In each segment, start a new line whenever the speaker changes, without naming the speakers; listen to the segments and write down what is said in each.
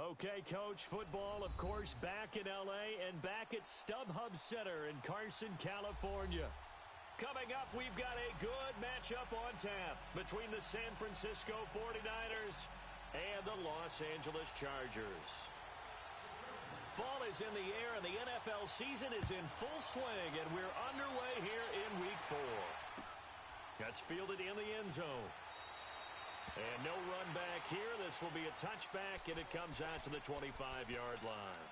Okay, Coach, football, of course, back in L.A. and back at StubHub Center in Carson, California. Coming up, we've got a good matchup on tap between the San Francisco 49ers and the Los Angeles Chargers. Fall is in the air, and the NFL season is in full swing, and we're underway here in Week 4. That's fielded in the end zone. And no run back here. This will be a touchback, and it comes out to the 25-yard line.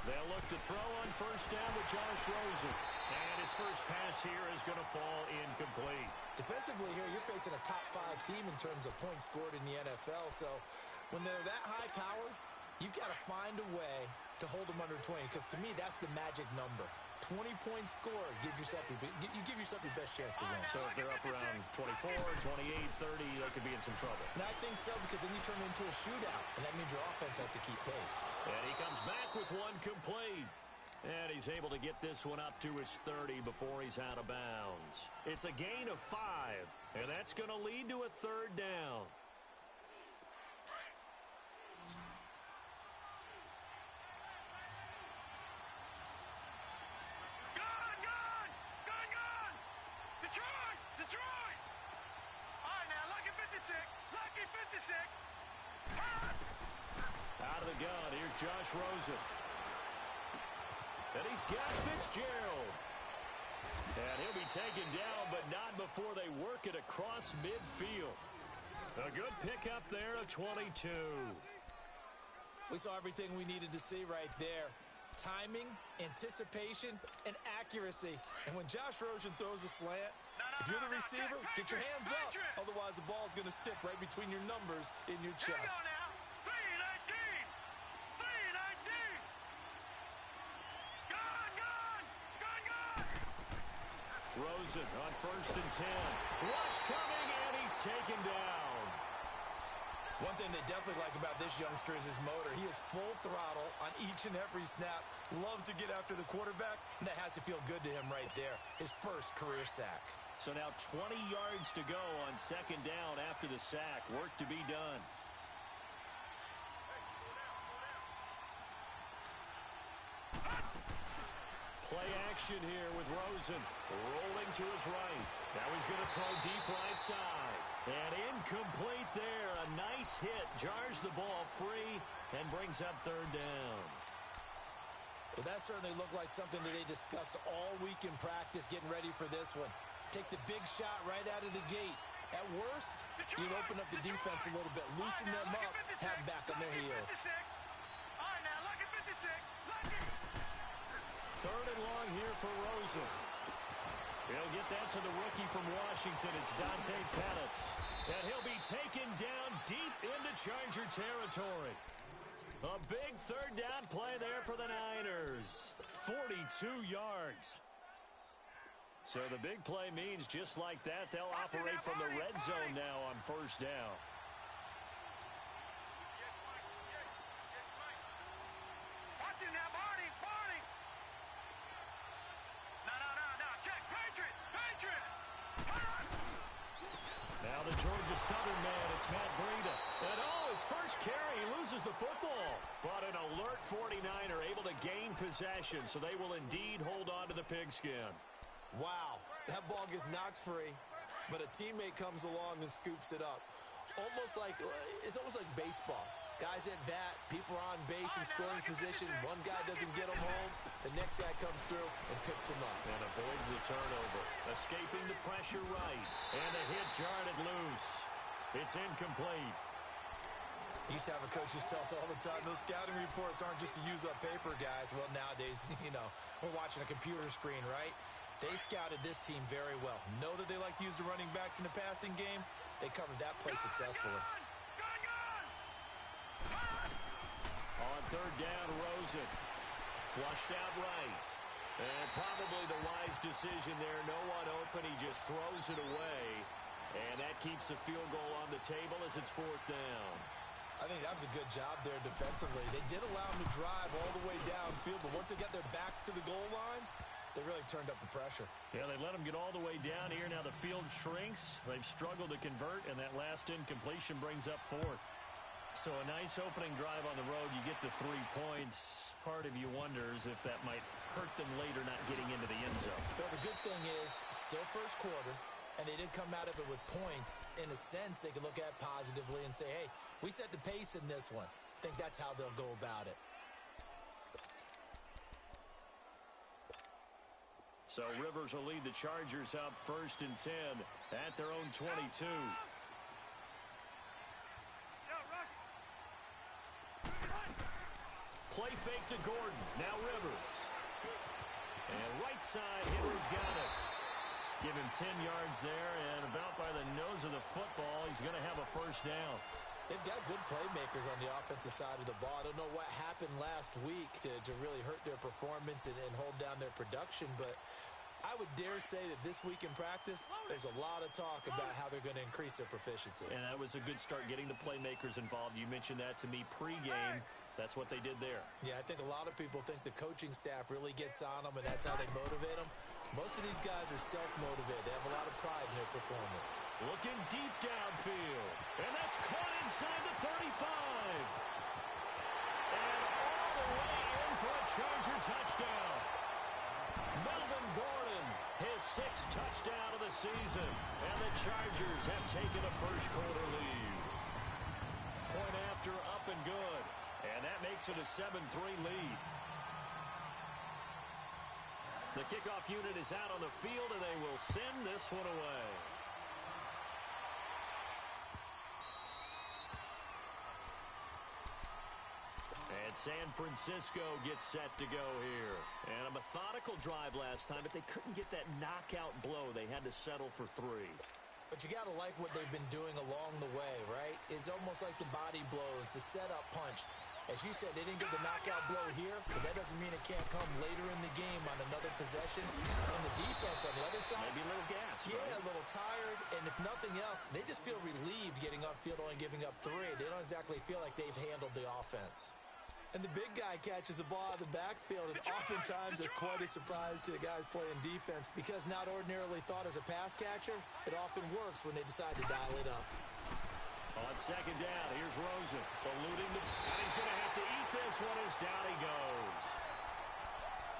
They'll look to throw on first down with Josh Rosen. And his first pass here is going to fall incomplete.
Defensively here, you're facing a top-5 team in terms of points scored in the NFL. So when they're that high-powered, you've got to find a way to hold them under 20. Because to me, that's the magic number. 20 points scored gives yourself you give yourself your best chance to win.
So if they're up around 24, 28, 30, they could be in some trouble.
And I think so, because then you turn it into a shootout, and that means your offense has to keep pace.
And he comes back with one complete. And he's able to get this one up to his 30 before he's out of bounds. It's a gain of 5, and that's going to lead to a third down.
Detroit! All right, now, lucky 56. Lucky 56.
Out of the gun, here's Josh Rosen. And he's got Fitzgerald. And he'll be taken down, but not before they work it across midfield. A good pickup there of 22.
We saw everything we needed to see right there. Timing, anticipation, and accuracy. And when Josh Rosen throws a slant, if you're the receiver, get your hands up. Otherwise, the ball's going to stick right between your numbers in your chest.
Here we go now. 319. 319. Gone.
Rosen on first and 10. Rush coming, and he's taken down.
One thing they definitely like about this youngster is his motor. He is full throttle on each and every snap. Loves to get after the quarterback, and that has to feel good to him right there. His first career sack.
So now 20 yards to go on second down after the sack. Work to be done. Play action here with Rosen rolling to his right. Now he's going to throw deep right side. And incomplete there. A nice hit. Jars the ball free and brings up third down.
Well, that certainly looked like something that they discussed all week in practice getting ready for this one. Take the big shot right out of the gate. At worst, you'll open up the defense a little bit, loosen them up, have them back on their heels.
All right, now, lucky 56. Lucky.
Third and long here for Rosen. He'll get that to the rookie from Washington. It's Dante Pettis. And he'll be taken down deep into Charger territory. A big third down play there for the Niners. 42 yards. So the big play means just like that, they'll operate from the red zone now on first down.
Watch it now, Barney. No. Check. Patriot.
Now the Georgia Southern man, it's Matt Breida. And his first carry, he loses the football. But an alert 49er able to gain possession, so they will indeed hold on to the pigskin.
Wow, that ball gets knocked free, but a teammate comes along and scoops it up. It's almost like baseball. Guys at bat, people are on base in scoring position. One guy doesn't get him home. The next guy comes through and picks him up.
And avoids the turnover. Escaping the pressure right. And a hit jarred it loose. It's incomplete.
Used to have a coach used to tell us all the time, those scouting reports aren't just to use up paper, guys. Well, nowadays, we're watching a computer screen, right? They scouted this team very well. Know that they like to use the running backs in the passing game. They covered that play successfully.
On third down, Rosen. Flushed out right. And probably the wise decision there. No one open. He just throws it away. And that keeps the field goal on the table as it's 4th down.
I think that was a good job there defensively. They did allow them to drive all the way downfield, but once they got their backs to the goal line, they really turned up the pressure.
Yeah, they let them get all the way down here. Now the field shrinks. They've struggled to convert, and that last incompletion brings up 4th. So a nice opening drive on the road. You get the 3 points. Part of you wonders if that might hurt them later not getting into the end zone.
Well, the good thing is, still first quarter, and they did come out of it with points. In a sense, they could look at positively and say, hey, we set the pace in this one. I think that's how they'll go about it.
So Rivers will lead the Chargers up 1st and 10 at their own 22. Play fake to Gordon. Now Rivers. And right side, Henry's got it. Give him 10 yards there, and about by the nose of the football, he's going to have a 1st down.
They've got good playmakers on the offensive side of the ball. I don't know what happened last week to really hurt their performance and hold down their production, but I would dare say that this week in practice, there's a lot of talk about how they're going to increase their proficiency.
And that was a good start, getting the playmakers involved. You mentioned that to me pregame. That's what they did there.
Yeah, I think a lot of people think the coaching staff really gets on them, and that's how they motivate them. Most of these guys are self-motivated. They have a lot of pride in their performance.
Looking deep downfield. And that's caught inside the 35. And all the way in for a Charger touchdown. Melvin Gordon, his 6th touchdown of the season. And the Chargers have taken a first quarter lead. Point after, up and good. And that makes it a 7-3 lead. The kickoff unit is out on the field, and they will send this one away. And San Francisco gets set to go here. And a methodical drive last time, but they couldn't get that knockout blow. They had to settle for 3.
But you got to like what they've been doing along the way, right? It's almost like the body blows, the setup punch. As you said, they didn't get the knockout blow here, but that doesn't mean it can't come later in the game on another possession. And the defense on the other side,
maybe a little gas.
Yeah,
right?
A little tired. And if nothing else, they just feel relieved getting upfield, only giving up 3. They don't exactly feel like they've handled the offense. And the big guy catches the ball out of the backfield, and oftentimes that's quite a surprise to the guys playing defense, because not ordinarily thought as a pass catcher, it often works when they decide to dial it up.
On 2nd down, here's Rosen, eluding the... And he's going to have to eat this one as down he goes.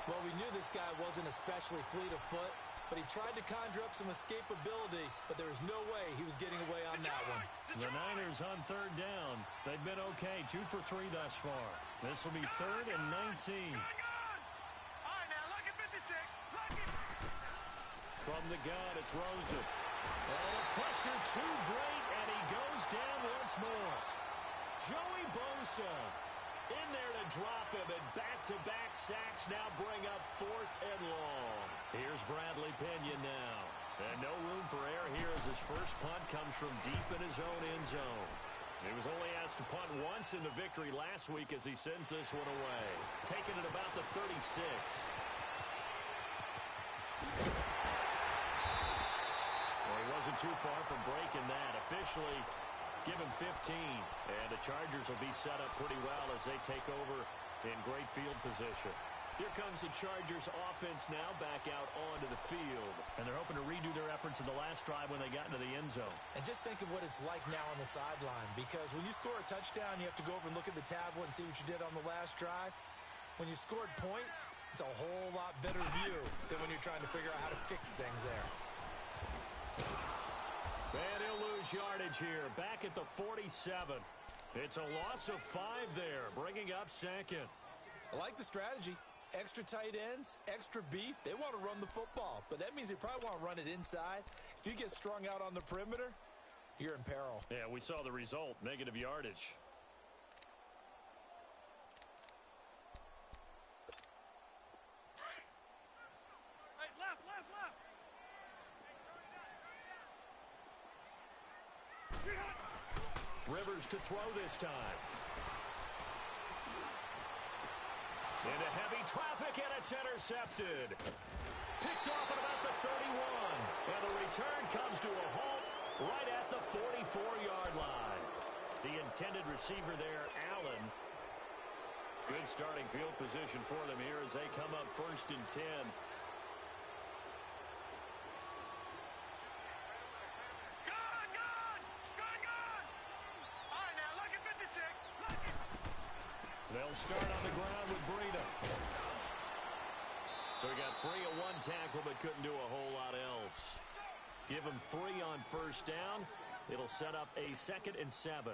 Well, we knew this guy wasn't especially fleet of foot, but he tried to conjure up some escapability, but there was no way he was getting away on that one.
The Niners on 3rd down. They've been okay, 2 for 3 thus far. This will be 3rd and 19.
All right, now, look at 56. Look at...
From the gun, it's Rosen. And the pressure too great, and he goes down once more. Joey Bosa in there to drop him, and back-to-back sacks now bring up 4th and long. Here's Bradley Pinion now. And no room for error here as his first punt comes from deep in his own end zone. He was only asked to punt once in the victory last week as he sends this one away. Taking it about the 36. Well, he wasn't too far from breaking that. Officially, give him 15. And the Chargers will be set up pretty well as they take over in great field position. Here comes the Chargers offense now back out onto the field. And they're hoping to redo their efforts in the last drive when they got into the end zone.
And just think of what it's like now on the sideline, because when you score a touchdown, you have to go over and look at the tablet and see what you did on the last drive. When you scored points, it's a whole lot better view than when you're trying to figure out how to fix things there.
And he'll lose yardage here, back at the 47. It's a loss of 5 there, bringing up 2nd.
I like the strategy. Extra tight ends, extra beef. They want to run the football, but that means they probably want to run it inside. If you get strung out on the perimeter, you're in peril.
Yeah, we saw the result, negative yardage.
Hey, left.
Rivers to throw this time. Into heavy traffic, and it's intercepted. Picked off at about the 31. And the return comes to a halt right at the 44-yard line. The intended receiver there, Allen. Good starting field position for them here as they come up 1st and 10. They'll start on the ground with Breida. So he got free of one tackle but couldn't do a whole lot else. Give him 3 on 1st down. It'll set up a 2nd and 7.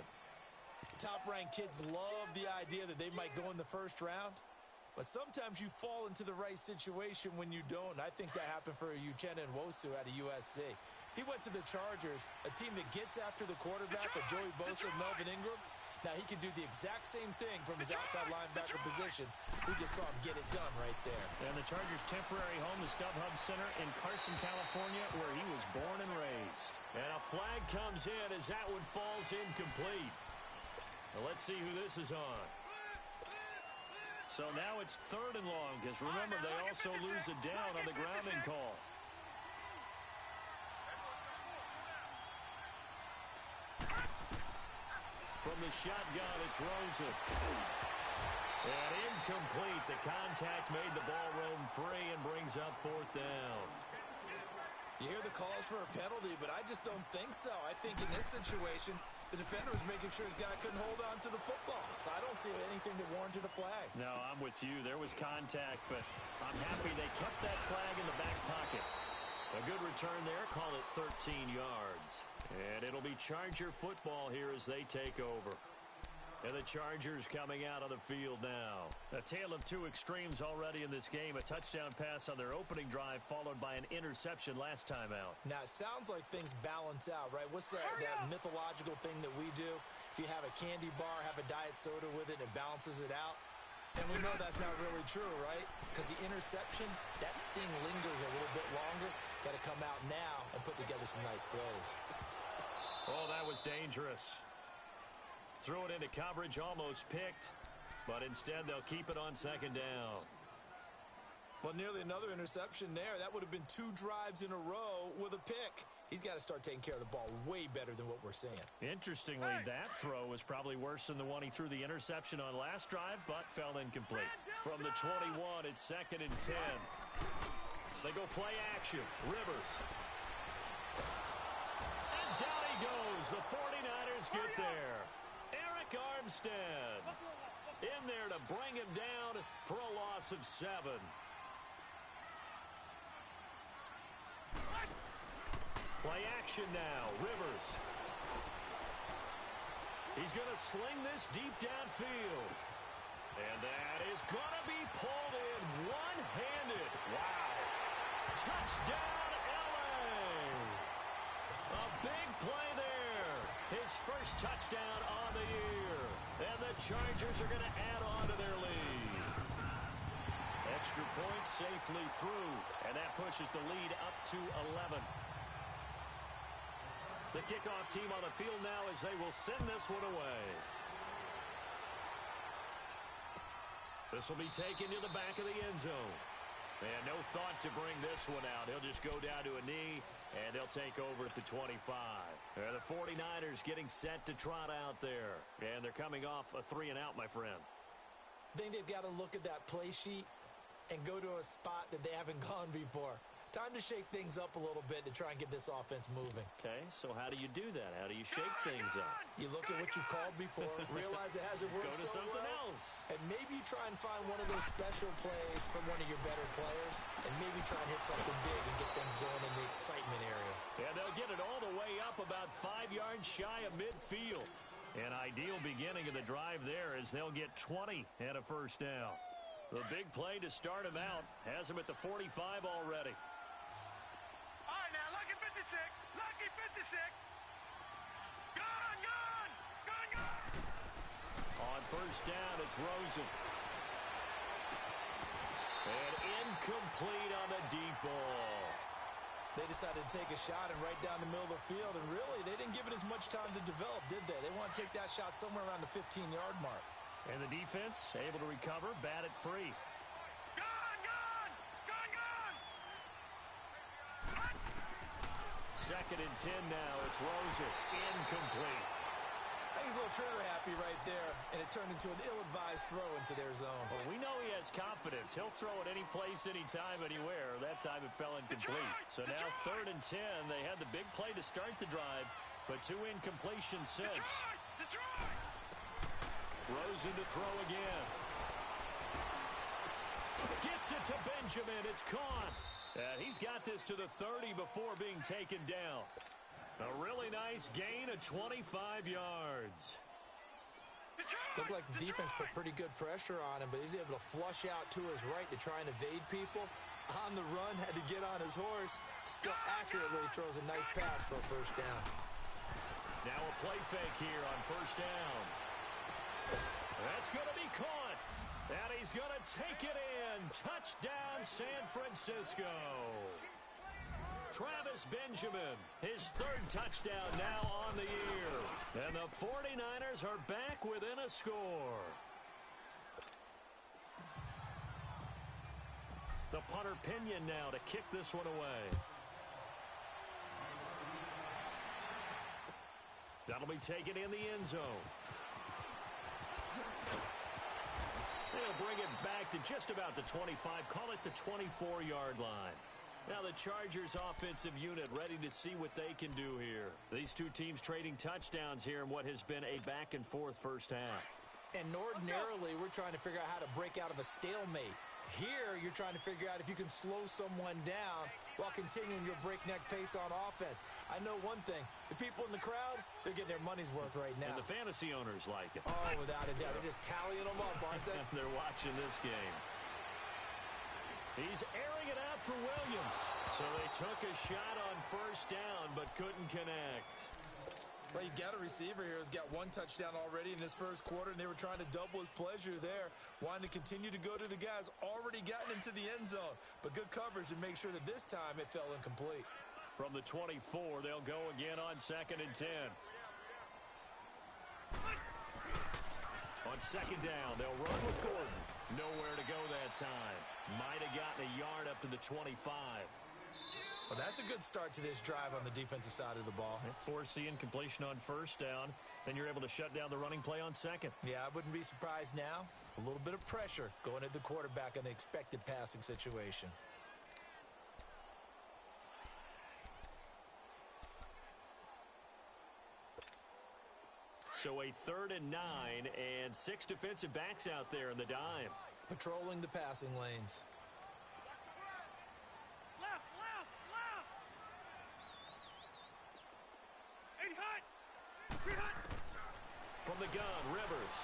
Top-ranked kids love the idea that they might go in the 1st round. But sometimes you fall into the right situation when you don't. And I think that happened for Uchenna Nwosu out of USC. He went to the Chargers, a team that gets after the quarterback with Joey Bosa and Melvin Ingram. Now, he can do the exact same thing from his outside linebacker position. We just saw him get it done right there.
And the Chargers' temporary home, the StubHub Center in Carson, California, where he was born and raised. And a flag comes in as that one falls incomplete. Now, let's see who this is on. So now it's 3rd and long, because remember, they also lose it down on the grounding call. From the shotgun, it's Rosen. And incomplete. The contact made the ball roam free and brings up 4th down.
You hear the calls for a penalty, but I just don't think so. I think in this situation, the defender was making sure his guy couldn't hold on to the football. So I don't see anything that warranted a flag.
No, I'm with you. There was contact, but I'm happy they kept that flag in the back pocket. A good return there. Call it 13 yards. And it'll be Charger football here as they take over. And the Chargers coming out on the field now. A tale of 2 extremes already in this game. A touchdown pass on their opening drive followed by an interception last time out.
Now, it sounds like things balance out, right? What's that mythological thing that we do? If you have a candy bar, have a diet soda with it, it balances it out. And we know that's not really true, right? Because the interception, that sting lingers a little bit longer. Got to come out now and put together some nice plays.
Oh, that was dangerous. Threw it into coverage, almost picked. But instead, they'll keep it on 2nd down.
Well, nearly another interception there. That would have been 2 drives in a row with a pick. He's got to start taking care of the ball way better than what we're seeing.
Interestingly, that throw was probably worse than the one he threw the interception on last drive, but fell incomplete. From the 21, it's 2nd and 10. They go play action. Rivers. And down he goes. The 49ers get there. Eric Armstead in there to bring him down for a loss of 7. Play action now. Rivers. He's going to sling this deep downfield. And that is going to be pulled in one-handed. Wow. Touchdown, L.A. A big play there. His first touchdown on the year. And the Chargers are going to add on to their lead. Extra point safely through. And that pushes the lead up to 11. The kickoff team on the field now as they will send this one away. This will be taken to the back of the end zone. And no thought to bring this one out. He'll just go down to a knee, and he'll take over at the 25. And the 49ers getting set to trot out there. And they're coming off a 3-and-out, my friend.
I think they've got to look at that play sheet and go to a spot that they haven't gone before. Time to shake things up a little bit to try and get this offense moving.
Okay, so how do you do that? How do you shake things up?
You look at what you've called before, realize it hasn't worked
so well. Go to something else.
And maybe you try and find one of those special plays from one of your better players, and maybe try and hit something big and get things going in the excitement area.
Yeah, they'll get it all the way up about 5 yards shy of midfield. An ideal beginning of the drive there as they'll get 20 and a first down. The big play to start him out has him at the 45 already.
Lucky 56. Gone.
On first down, it's Rosen. And incomplete on the deep ball.
They decided to take a shot and right down the middle of the field, and really, they didn't give it as much time to develop, did they? They want to take that shot somewhere around the 15-yard mark.
And the defense able to recover, bat it free. 2nd and 10 now. It's Rosen. Incomplete.
I think he's a little trigger happy right there, and it turned into an ill-advised throw into their zone.
Well, we know he has confidence. He'll throw it any place, anytime, anywhere. That time it fell incomplete. So now 3rd and 10. They had the big play to start the drive, but 2 incompletions since. Rosen to throw again. Gets it to Benjamin. It's caught. He's got this to the 30 before being taken down. A really nice gain of 25 yards.
Looked like the defense put pretty good pressure on him, but he's able to flush out to his right to try and evade people. On the run, had to get on his horse. Still accurately throws a nice pass for a first down.
Now a play fake here on first down. That's going to be caught. And he's going to take it in. Touchdown, San Francisco. Travis Benjamin, his 3rd touchdown now on the year. And the 49ers are back within a score. The punter Pinion now to kick this one away. That'll be taken in the end zone. They'll bring it back to just about the 25. Call it the 24-yard line. Now the Chargers offensive unit ready to see what they can do here. These two teams trading touchdowns here in what has been a back-and-forth first half.
And ordinarily, we're trying to figure out how to break out of a stalemate. Here, you're trying to figure out if you can slow someone down while continuing your breakneck pace on offense. I know one thing. The people in the crowd, they're getting their money's worth right now.
And the fantasy owners like it.
Oh, without a doubt. They're just tallying them up, aren't they?
They're watching this game. He's airing it out for Williams. So they took a shot on first down, but couldn't connect.
Well, you've got a receiver here who's got 1 touchdown already in this first quarter, and they were trying to double his pleasure there, wanting to continue to go to the guys already gotten into the end zone. But good coverage to make sure that this time it fell incomplete.
From the 24, they'll go again on 2nd and 10. On 2nd down, they'll run with Gordon. Nowhere to go that time. Might have gotten a yard up to the 25.
Well, that's a good start to this drive on the defensive side of the ball.
Forcing completion on first down. Then you're able to shut down the running play on 2nd.
Yeah, I wouldn't be surprised now. A little bit of pressure going at the quarterback in an expected passing situation.
So a 3rd and 9 and 6 defensive backs out there in the dime.
Patrolling the passing lanes.
Left, left, left. 80 hot. 3 hot.
From the gun, Rivers.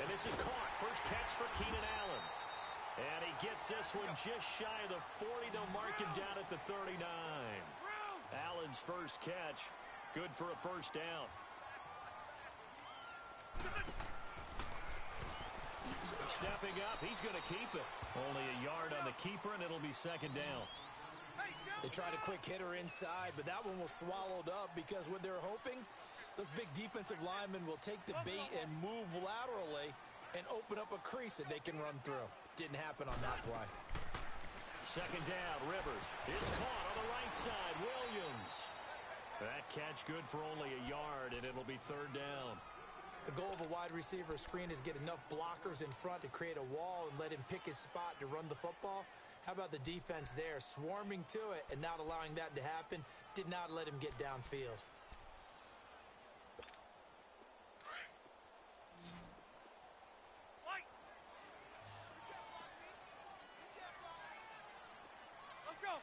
And this is caught. First catch for Keenan Allen. And he gets this one just shy of the 40. They'll mark him down at the 39. Allen's first catch. Good for a first down. Stepping up, he's going to keep it. Only a yard on the keeper, and it'll be 2nd down.
They tried a quick hitter inside, but that one was swallowed up because what they're hoping, those big defensive linemen will take the bait and move laterally and open up a crease that they can run through. Didn't happen on that play.
2nd down, Rivers. It's caught on the right side. Williams. That catch good for only a yard, and it'll be 3rd down.
The goal of a wide receiver screen is get enough blockers in front to create a wall and let him pick his spot to run the football. How about the defense there, swarming to it and not allowing that to happen? Did not let him get downfield.
Let's go.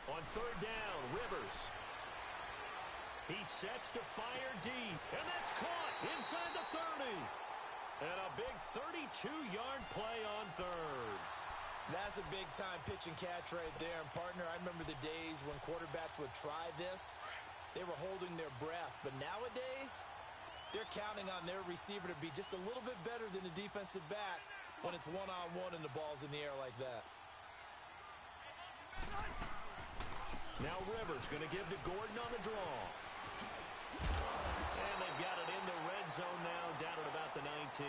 On 3rd down, Rivers. He sets to fire deep, and that's caught inside the 30. And a big 32-yard play on 3rd.
That's a big-time pitch and catch right there. And, partner, I remember the days when quarterbacks would try this. They were holding their breath. But nowadays, they're counting on their receiver to be just a little bit better than the defensive back when it's one-on-one and the ball's in the air like that.
Now Rivers going to give to Gordon on the draw. And they've got it in the red zone now, down at about the 19.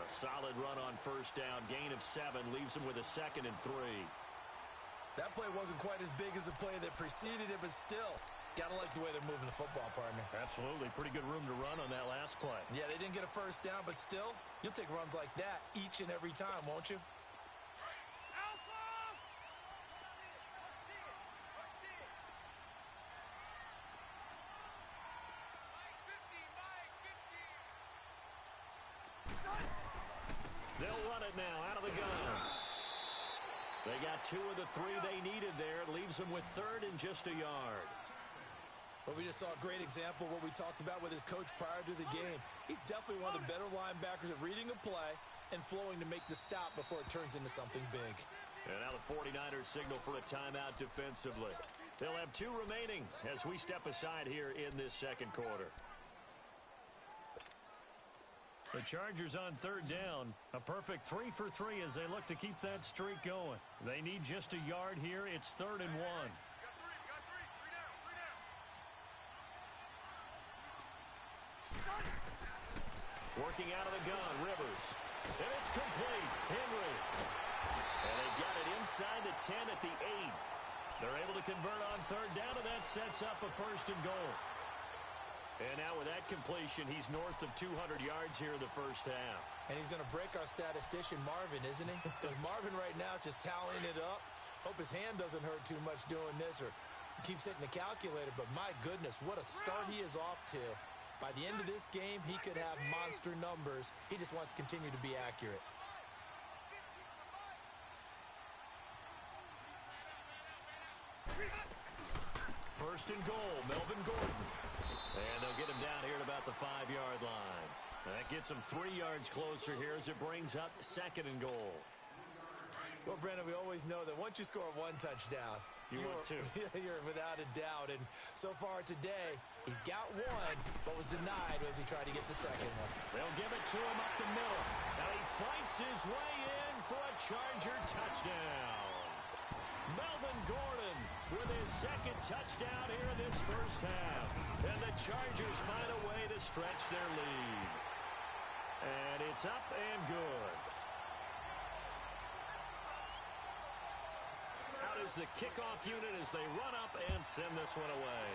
A solid run on first down. Gain of 7 leaves him with a 2nd and 3.
That play wasn't quite as big as the play that preceded it, but still, got to like the way they're moving the football, partner.
Absolutely. Pretty good room to run on that last play.
Yeah, they didn't get a first down, but still, you'll take runs like that each and every time, won't you?
They'll run it now out of the gun. They got 2 of the 3 they needed there. It leaves them with 3rd and just a yard.
Well, we just saw a great example of what we talked about with his coach prior to the game. He's definitely one of the better linebackers at reading a play and flowing to make the stop before it turns into something big.
And now the 49ers signal for a timeout defensively. They'll have 2 remaining as we step aside here in this second quarter. The Chargers on 3rd down. A perfect 3 for 3 as they look to keep that streak going. They need just a yard here. It's 3rd and 1. Working out of the gun, Rivers. And it's complete. Henry. And they've got it inside the 10 at the 8. They're able to convert on 3rd down, and that sets up a 1st and goal. And now with that completion, he's north of 200 yards here in the first half.
And he's going to break our statistician, Marvin, isn't he? Because Marvin right now is just tallying it up. Hope his hand doesn't hurt too much doing this or keeps hitting the calculator. But my goodness, what a start he is off to. By the end of this game, he could have monster numbers. He just wants to continue to be accurate.
First and goal, Melvin Gordon. And they'll get him down here at about the 5-yard line. That gets him 3 yards closer here as it brings up 2nd and goal.
Well, Brandon, we always know that once you score 1 touchdown,
you're
without a doubt. And so far today, he's got 1, but was denied as he tried to get the 2nd one.
They'll give it to him up the middle. Now he fights his way in for a Charger touchdown. Melvin Gordon with his 2nd touchdown here in this first half. And the Chargers find a way to stretch their lead. And it's up and good. Out is the kickoff unit as they run up and send this one away.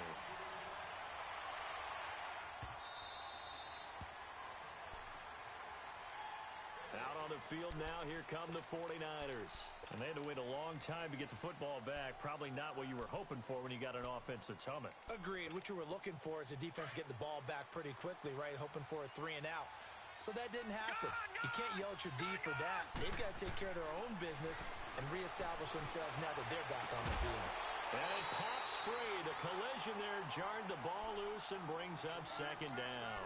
Out on the field now, here come the 49ers. And they had to wait a long time to get the football back. Probably not what you were hoping for when you got an offense that's humming.
Agreed. What you were looking for is the defense getting the ball back pretty quickly, right? Hoping for a 3 and out. So that didn't happen. You can't yell at your D for that. They've got to take care of their own business and reestablish themselves now that they're back on the field.
And it pops free. The collision there jarred the ball loose and brings up 2nd down.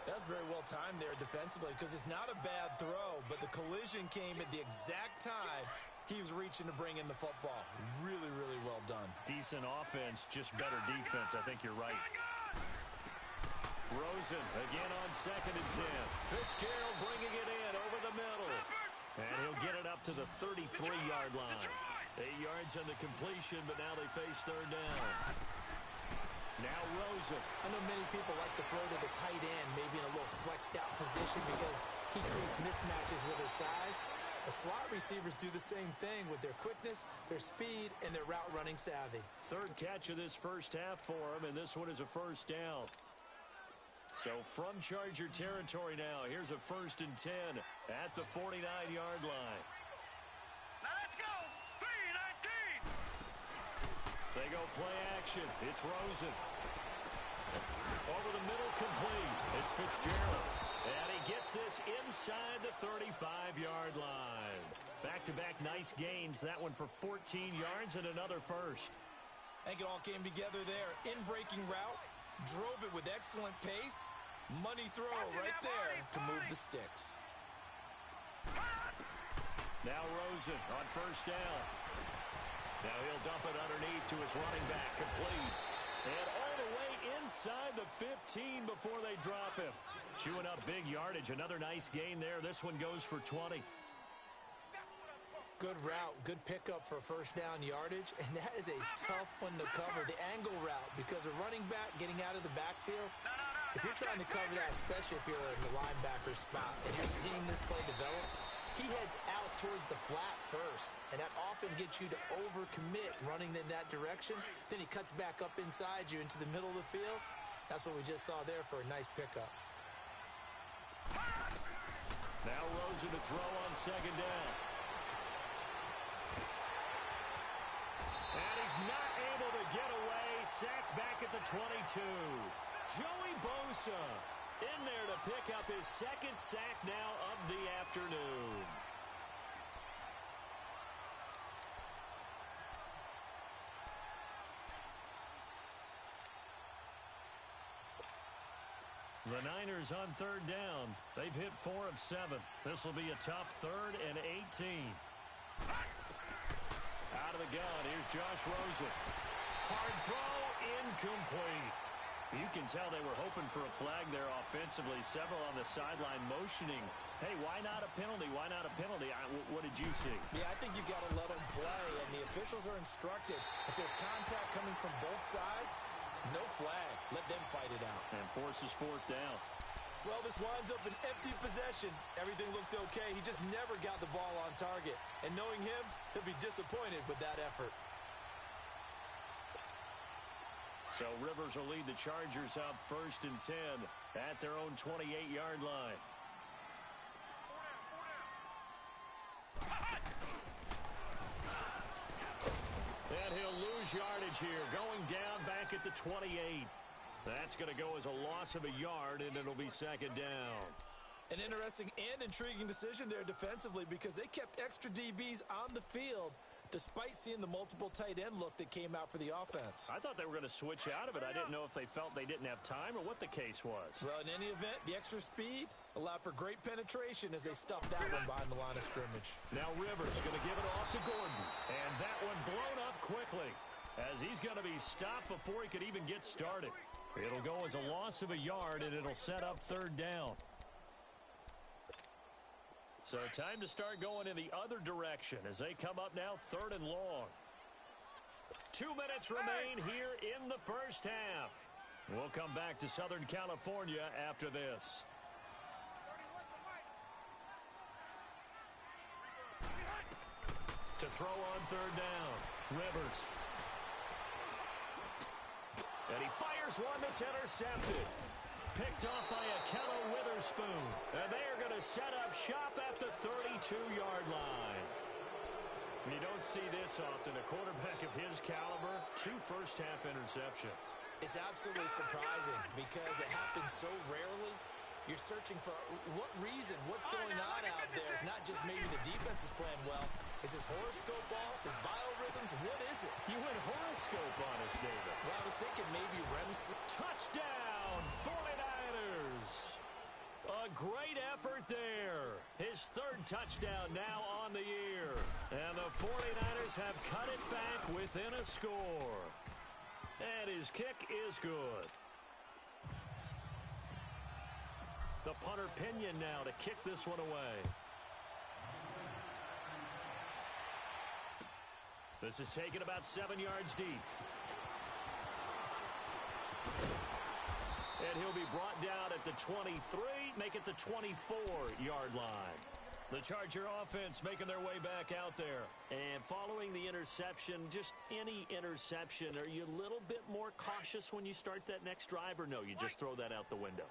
That's very well timed there defensively because it's not a bad throw, but the collision came at the exact time he was reaching to bring in the football. Really, really well done.
Decent offense, just better defense. I think you're right. Rosen again on 2nd and 10. Fitzgerald bringing it in over the middle. And he'll get it up to the 33-yard line. 8 yards on the completion, but now they face 3rd down. Now Rosen.
I know many people like to throw to the tight end, maybe in a little flexed out position because he creates mismatches with his size. The slot receivers do the same thing with their quickness, their speed, and their route running savvy.
3rd catch of this first half for him, and this one is a 1st down. So from Charger territory now, here's a 1st and 10 at the 49-yard line.
Now let's go. 3-19.
They go play action. It's Rosen. Over the middle, complete. It's Fitzgerald. And he gets this inside the 35-yard line. Back-to-back nice gains. That one for 14 yards and another 1st.
I think it all came together there. In-breaking route. Drove it with excellent pace. Money throw right there to move the sticks.
Now Rosen on 1st down. Now he'll dump it underneath to his running back, complete. And all the way inside the 15 before they drop him. Chewing up big yardage. Another nice gain there. This one goes for 20.
Good route, good pickup for 1st down yardage, and that is a tough one to cover, the angle route, because a running back getting out of the backfield, If you're trying to cover that, especially if you're in the linebacker spot, and you're seeing this play develop, he heads out towards the flat first, and that often gets you to overcommit running in that direction. Then he cuts back up inside you into the middle of the field. That's what we just saw there for a nice pickup.
Now Rosen to throw on second down. And he's not able to get away. Sacked back at the 22. Joey Bosa in there to pick up his second sack now of the afternoon. The Niners on third down. They've hit 4 of 7. This will be a tough 3rd and 18. Out of the gun, here's Josh Rosen. Hard throw, incomplete. You can tell they were hoping for a flag there offensively. Several on the sideline motioning. Hey, why not a penalty? Why not a penalty? What did you see?
Yeah, I think you got to let them play, and the officials are instructed. If there's contact coming from both sides, no flag. Let them fight it out.
And forces 4th down.
Well, this winds up an empty possession. Everything looked okay. He just never got the ball on target. And knowing him, he'll be disappointed with that effort.
So Rivers will lead the Chargers up 1st and 10 at their own 28-yard line. And he'll lose yardage here, going down back at the 28. That's going to go as a loss of a yard, and it'll be 2nd down.
An interesting and intriguing decision there defensively because they kept extra DBs on the field despite seeing the multiple tight end look that came out for the offense.
I thought they were going to switch out of it. I didn't know if they felt they didn't have time or what the case was.
Well, in any event, the extra speed allowed for great penetration as they stuffed that one behind the line of scrimmage.
Now Rivers going to give it off to Gordon. And that one blown up quickly as he's going to be stopped before he could even get started. It'll go as a loss of a yard, and it'll set up 3rd down. So time to start going in the other direction as they come up now 3rd and long. 2 minutes remain here in the first half. We'll come back to Southern California after this. To throw on 3rd down, Rivers. And he fires one that's intercepted. Picked off by Akello Witherspoon. And they are going to set up shop at the 32-yard line. You don't see this often. A quarterback of his caliber, 2 first-half interceptions.
It's absolutely surprising because it happens so rarely. You're searching for what reason, what's going on out there. It's not just maybe the defense is playing well. Is his horoscope off? His biorhythms? What is it?
You went horoscope on us, David.
Well, I was thinking maybe REM sleep.
Touchdown, 49ers. A great effort there. His 3rd touchdown now on the year. And the 49ers have cut it back within a score. And his kick is good. The punter Pinion now to kick this one away. This is taken about 7 yards deep. And he'll be brought down at the 23, make it the 24-yard line. The Charger offense making their way back out there. And following the interception, just any interception, are you a little bit more cautious when you start that next drive, or no, you just throw that out the window?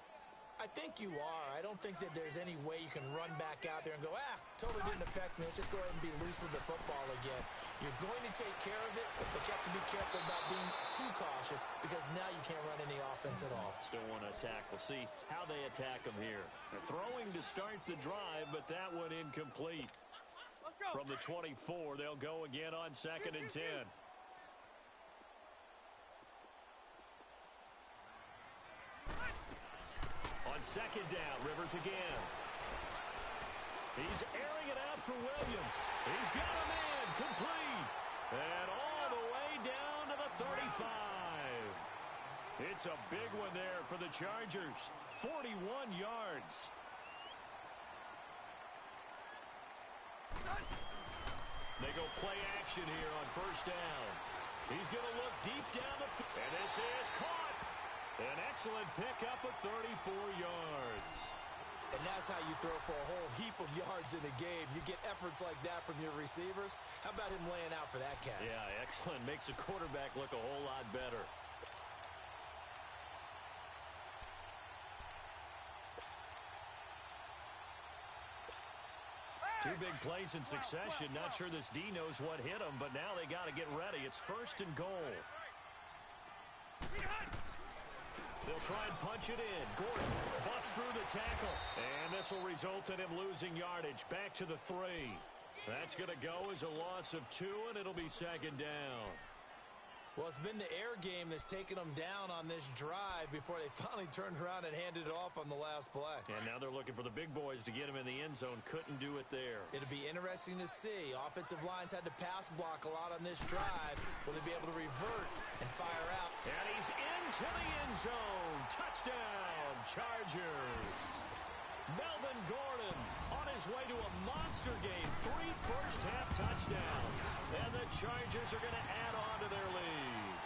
I think you are. I don't think that there's any way you can run back out there and go, totally didn't affect me. Let's just go ahead and be loose with the football again. You're going to take care of it, but you have to be careful about being too cautious because now you can't run any offense at all.
Still want to attack. We'll see how they attack them here. They're throwing to start the drive, but that one incomplete. From the 24, they'll go again on 2nd and 10. On 2nd down, Rivers again. He's airing it out for Williams. He's got a man complete. And all the way down to the 35. It's a big one there for the Chargers. 41 yards. They go play action here on 1st down. He's going to look deep down the field. And this is caught. An excellent pickup of 34 yards.
And that's how you throw for a whole heap of yards in a game. You get efforts like that from your receivers. How about him laying out for that catch?
Yeah, excellent. Makes the quarterback look a whole lot better. Two big plays in succession. Not sure this D knows what hit him, but now they got to get ready. It's 1st and goal. They'll try and punch it in. Gordon busts through the tackle. And this will result in him losing yardage. Back to the 3. That's going to go as a loss of 2, and it'll be 2nd down.
Well, it's been the air game that's taken them down on this drive before they finally turned around and handed it off on the last play.
And now they're looking for the big boys to get him in the end zone. Couldn't do it there.
It'll be interesting to see. Offensive lines had to pass block a lot on this drive. Will they be able to revert and fire out?
And he's into the end zone. Touchdown, Chargers. Melvin Gordon on his way to a monster game. 3 first-half touchdowns. And the Chargers are going to add on to their lead.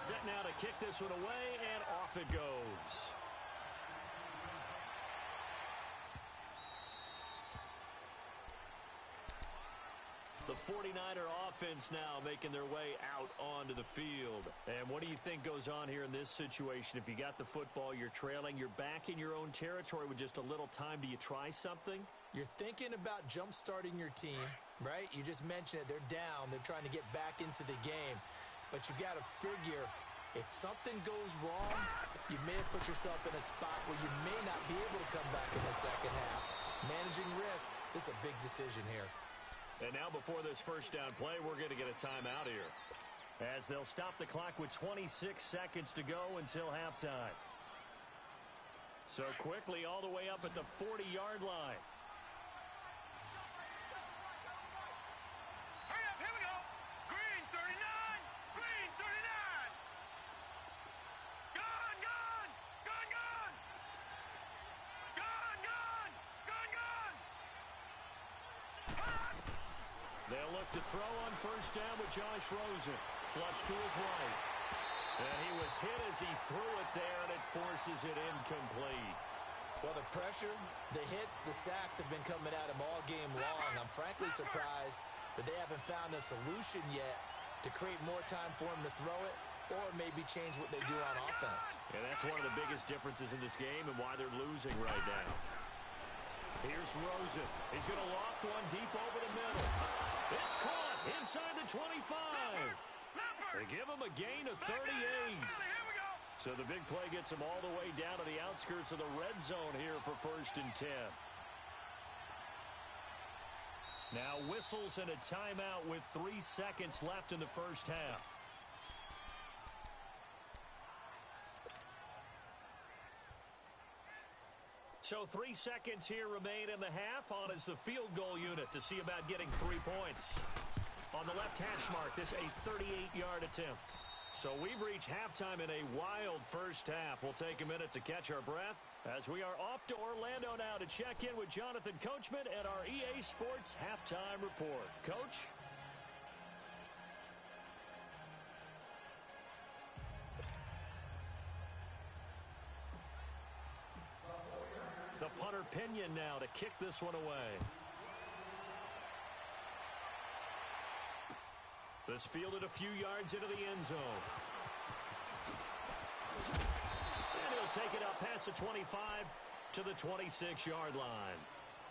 Set now to kick this one away, and off it goes. The 49er offense now making their way out onto the field. And what do you think goes on here in this situation? If you got the football, you're trailing, you're back in your own territory with just a little time. Do you try something?
You're thinking about jump-starting your team, right? You just mentioned it. They're down. They're trying to get back into the game. But you got to figure if something goes wrong, you may have put yourself in a spot where you may not be able to come back in the second half. Managing risk is a big decision here.
And now before this first down play, we're going to get a timeout here, as they'll stop the clock with 26 seconds to go until halftime. So quickly all the way up at the 40-yard line.
Hurry up, here we go. Green 39. Green 39. Gone, gone. Gone, gone. Gone, gone. Gone, gone.
They'll look to throw on first down with Josh Rosen. Flush to his right. And he was hit as he threw it there, and it forces it incomplete.
Well, the pressure, the hits, the sacks have been coming at him all game long. I'm frankly surprised that they haven't found a solution yet to create more time for him to throw it or maybe change what they do on offense.
And that's one of the biggest differences in this game and why they're losing right now. Here's Rosen. He's going to loft one deep over the middle. It's caught inside the 25. They give him a gain of 38. So the big play gets him all the way down to the outskirts of the red zone here for 1st and 10. Now whistles and a timeout with 3 seconds left in the first half. So 3 seconds here remain in the half. On is the field goal unit to see about getting 3 points. On the left hash mark, this a 38-yard attempt. So we've reached halftime in a wild first half. We'll take a minute to catch our breath as we are off to Orlando now to check in with Jonathan Coachman and our EA Sports Halftime Report. Coach? The punter Pinion now to kick this one away. This fielded a few yards into the end zone. And he'll take it up past the 25 to the 26-yard line.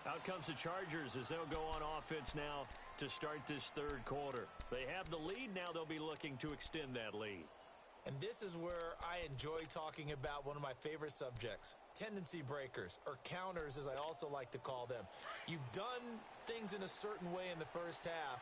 Out comes the Chargers as they'll go on offense now to start this third quarter. They have the lead. Now they'll be looking to extend that lead.
And this is where I enjoy talking about one of my favorite subjects, tendency breakers, or counters as I also like to call them. You've done things in a certain way in the first half,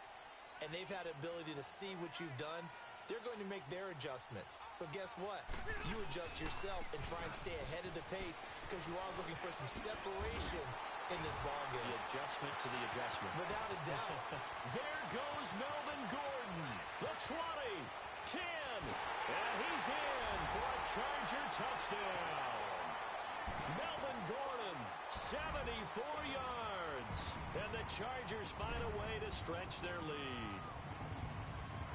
and they've had the ability to see what you've done. They're going to make their adjustments. So guess what? You adjust yourself and try and stay ahead of the pace because you are looking for some separation in this ballgame.
The adjustment to the adjustment.
Without a doubt.
There goes Melvin Gordon. The 20, 10, and he's in for a Charger touchdown. Melvin Gordon 74 yards. And the Chargers find a way to stretch their lead.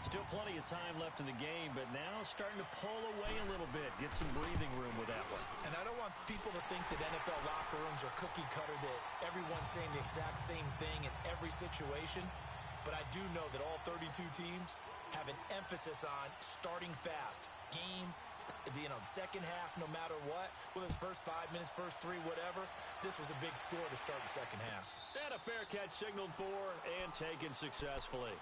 Still plenty of time left in the game, but now starting to pull away a little bit. Get some breathing room with that one.
And I don't want people to think that NFL locker rooms are cookie cutter, that everyone's saying the exact same thing in every situation. But I do know that all 32 teams have an emphasis on starting fast. Game, second half, no matter what. Whether it's first 5 minutes, first 3, whatever. This was a big score to start the second half.
And a fair catch signaled for and taken successfully.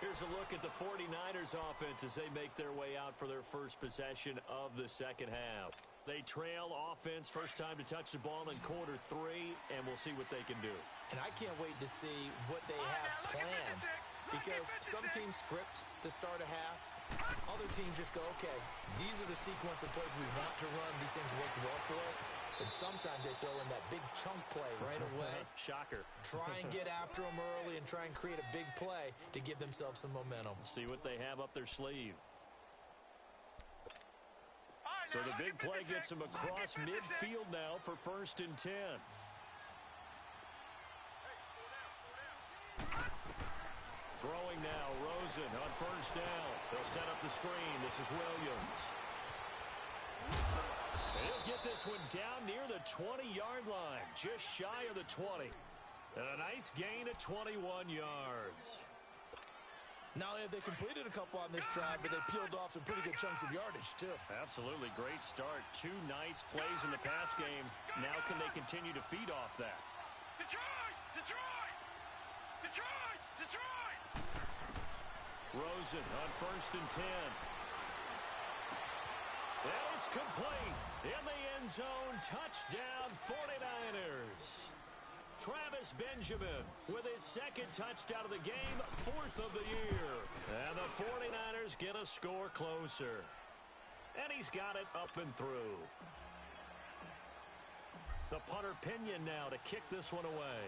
Here's a look at the 49ers offense as they make their way out for their first possession of the second half. They trail offense first time to touch the ball in quarter 3, and we'll see what they can do.
And I can't wait to see what they have planned, because some teams script to start a half. Other teams just go, okay, these are the sequence of plays we want to run. These things worked well for us. And sometimes they throw in that big chunk play right away.
Shocker.
Try and get after them early and try and create a big play to give themselves some momentum.
See what they have up their sleeve. So the big play gets them across midfield now for 1st and 10. Throwing now, Rosen on 1st down. They'll set up the screen. This is Williams. And he'll get this one down near the 20-yard line, just shy of the 20. And a nice gain of 21 yards.
Not only have they completed a couple on this drive, but they peeled off some pretty good chunks of yardage, too.
Absolutely great start. 2 nice plays in the pass game. Now can they continue to feed off that?
Detroit! Detroit! Detroit! Detroit!
Rosen on 1st and 10. And it's complete. In the end zone, touchdown 49ers. Travis Benjamin with his 2nd touchdown of the game, 4th of the year. And the 49ers get a score closer. And he's got it up and through. The punter Pinion now to kick this one away.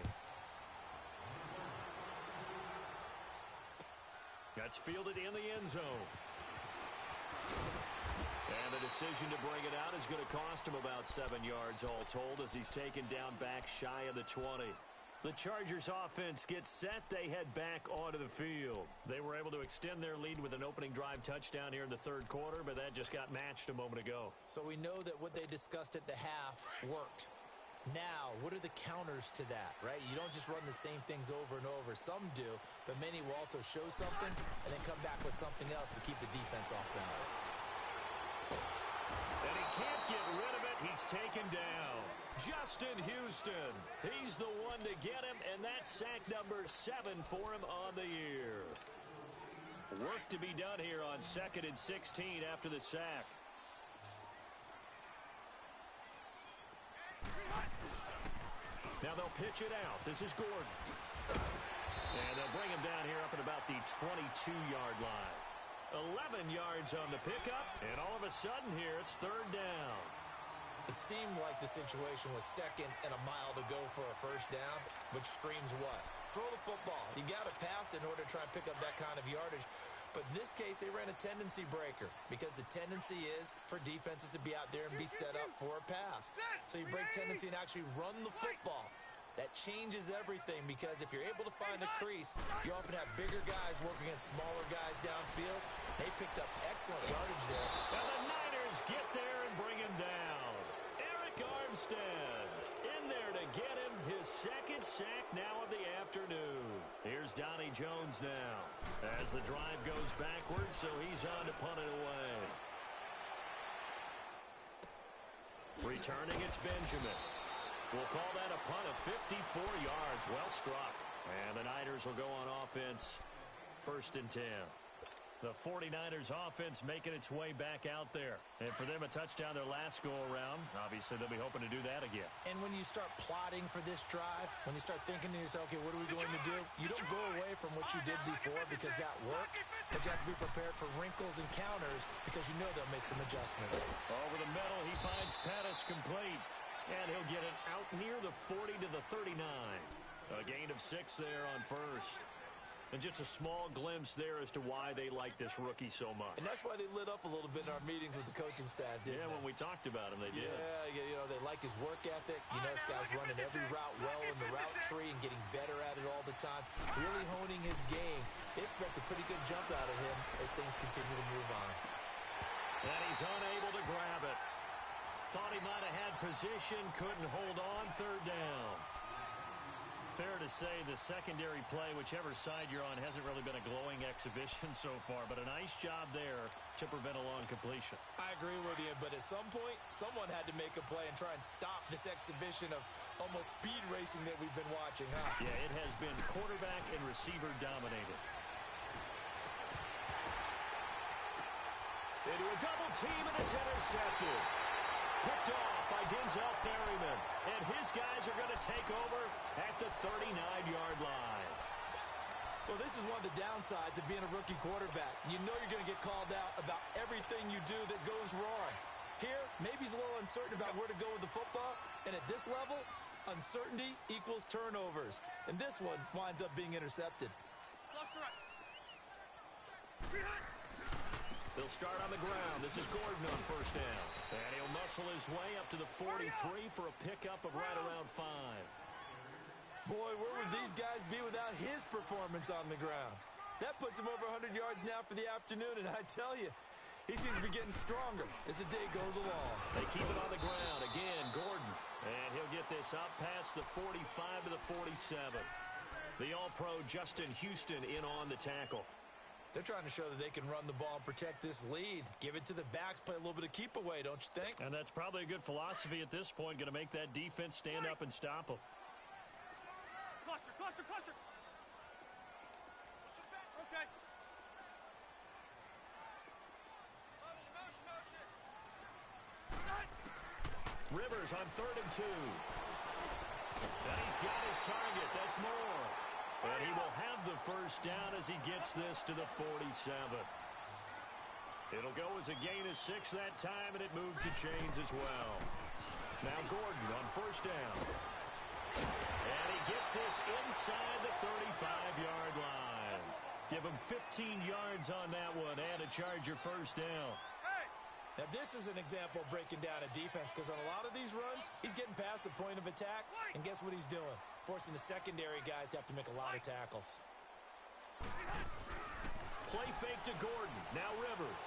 That's fielded in the end zone. And the decision to bring it out is going to cost him about 7 yards all told as he's taken down back shy of the 20. The Chargers offense gets set. They head back onto the field. They were able to extend their lead with an opening drive touchdown here in the 3rd quarter, but that just got matched a moment ago.
So we know that what they discussed at the half worked. Now, what are the counters to that, right? You don't just run the same things over and over. Some do, but many will also show something and then come back with something else to keep the defense off balance.
And he can't get rid of it. He's taken down. Justin Houston. He's the one to get him, and that's sack number 7 for him on the year. Work to be done here on 2nd and 16 after the sack. Now they'll pitch it out. This is Gordon. And they'll bring him down here up at about the 22-yard line. 11 yards on the pickup, and all of a sudden here it's 3rd down.
It seemed like the situation was 2nd and a mile to go for a 1st down, which screams what? Throw the football. You got to pass in order to try and pick up that kind of yardage. But in this case, they ran a tendency breaker because the tendency is for defenses to be out there and be set up for a pass. So you break tendency and actually run the football. That changes everything because if you're able to find a crease, you often have bigger guys working against smaller guys downfield. They picked up excellent yardage there.
And the Niners get there and bring him down. Eric Armstead in there to get him his 2nd sack now of the afternoon. Here's Donnie Jones now as the drive goes backwards, so he's on to punt it away. Returning, it's Benjamin. We'll call that a punt of 54 yards. Well struck. And the Niners will go on offense. 1st and 10. The 49ers offense making its way back out there. And for them, a touchdown their last go-around. Obviously, they'll be hoping to do that again.
And when you start plotting for this drive, when you start thinking to yourself, okay, what are we going to do? You don't go away from what you did before because that worked. But you have to be prepared for wrinkles and counters because you know they'll make some adjustments.
Over the middle, he finds Pettis complete. And he'll get it out near the 40 to the 39. A gain of 6 there on 1st. And just a small glimpse there as to why they like this rookie so much.
And that's why they lit up a little bit in our meetings with the coaching staff, didn't they?
When we talked about him, they did.
Yeah, they like his work ethic. This guy's running every route well in the route tree and getting better at it all the time, really honing his game. They expect a pretty good jump out of him as things continue to move on.
And he's unable to grab it. Thought he might have had position, couldn't hold on, third down. Fair to say the secondary play, whichever side you're on, hasn't really been a glowing exhibition so far, but a nice job there to prevent a long completion.
I agree with you, but at some point, someone had to make a play and try and stop this exhibition of almost speed racing that we've been watching, huh?
Yeah, it has been quarterback and receiver dominated. Into a double team, and it's intercepted. Picked off by Denzel Perryman. And his guys are going to take over at the 39-yard line.
Well, this is one of the downsides of being a rookie quarterback. You know you're going to get called out about everything you do that goes wrong. Here, maybe he's a little uncertain about where to go with the football. And at this level, uncertainty equals turnovers. And this one winds up being intercepted.
They'll start on the ground. This is Gordon on first down. And he'll muscle his way up to the 43 for a pickup of right around 5.
Boy, where would these guys be without his performance on the ground? That puts him over 100 yards now for the afternoon, and I tell you, he seems to be getting stronger as the day goes along.
They keep it on the ground. Again, Gordon. And he'll get this up past the 45 to the 47. The All-Pro Justin Houston in on the tackle.
They're trying to show that they can run the ball and protect this lead. Give it to the backs, play a little bit of keep away, don't you think?
And that's probably a good philosophy at this point, going to make that defense stand up and stop them.
Cluster. Okay. Motion.
Rivers on 3rd and 2. And he's got his target. That's Moore. And he will have the first down as he gets this to the 47. It'll go as a gain of 6 that time, and it moves the chains as well. Now Gordon on first down. And he gets this inside the 35-yard line. Give him 15 yards on that one and a Charger first down.
Now, this is an example of breaking down a defense because on a lot of these runs, he's getting past the point of attack, and guess what he's doing? Forcing the secondary guys to have to make a lot of tackles.
Play fake to Gordon. Now Rivers.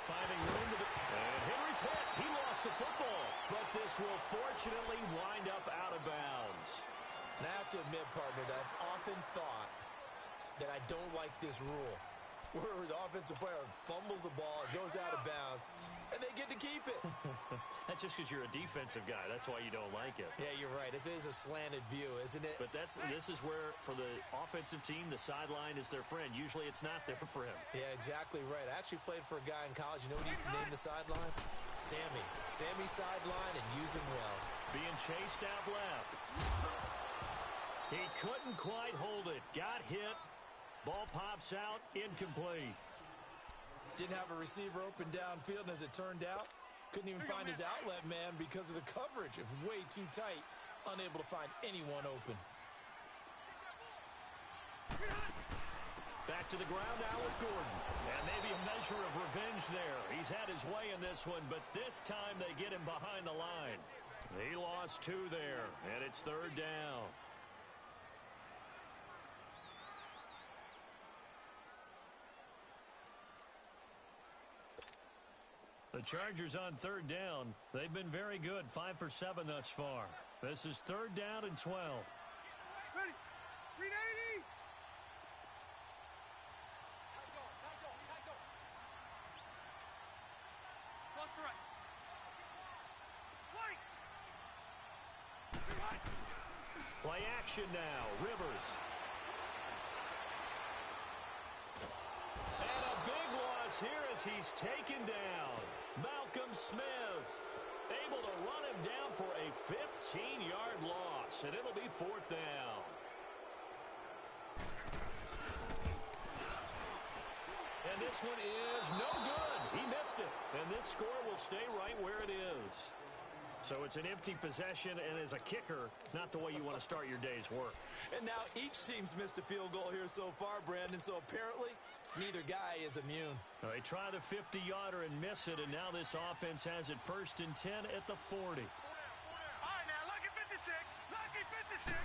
Finding room to the... And Henry's hit. He lost the football, but this will fortunately wind up out of bounds.
And I have to admit, partner, that I've often thought that I don't like this rule, where the offensive player fumbles the ball, it goes out of bounds, and they get to keep it.
That's just because you're a defensive guy. That's why you don't like it.
Yeah, you're right. It is a slanted view, isn't it?
But this is where, for the offensive team, the sideline is their friend. Usually it's not there for him.
Yeah, exactly right. I actually played for a guy in college. You know what he used to name the sideline? Sammy. Sammy sideline, and use him well.
Being chased out left. He couldn't quite hold it. Got hit. Ball pops out, incomplete.
Didn't have a receiver open downfield, and as it turned out, couldn't even find his outlet man because of the coverage. It was way too tight, unable to find anyone open.
Back to the ground now with Gordon. And maybe a measure of revenge there. He's had his way in this one, but this time they get him behind the line. He lost 2 there, and it's 3rd down. The Chargers on 3rd down. They've been very good, 5 for 7 thus far. This is 3rd down and 12.
Ready. 380. Cluster right. White.
Play action now. Rivers. And a big loss here as he's taken down. Malcolm Smith able to run him down for a 15-yard loss, and it'll be 4th down. And this one is no good. He missed it, and this score will stay right where it is. So it's an empty possession, and as a kicker, not the way you want to start your day's work.
And now each team's missed a field goal here so far, Brandon, so apparently neither guy is immune.
Well, they try the 50-yarder and miss it, and now this offense has it 1st and 10 at the 40.
All right, now, lucky 56. Lucky 56.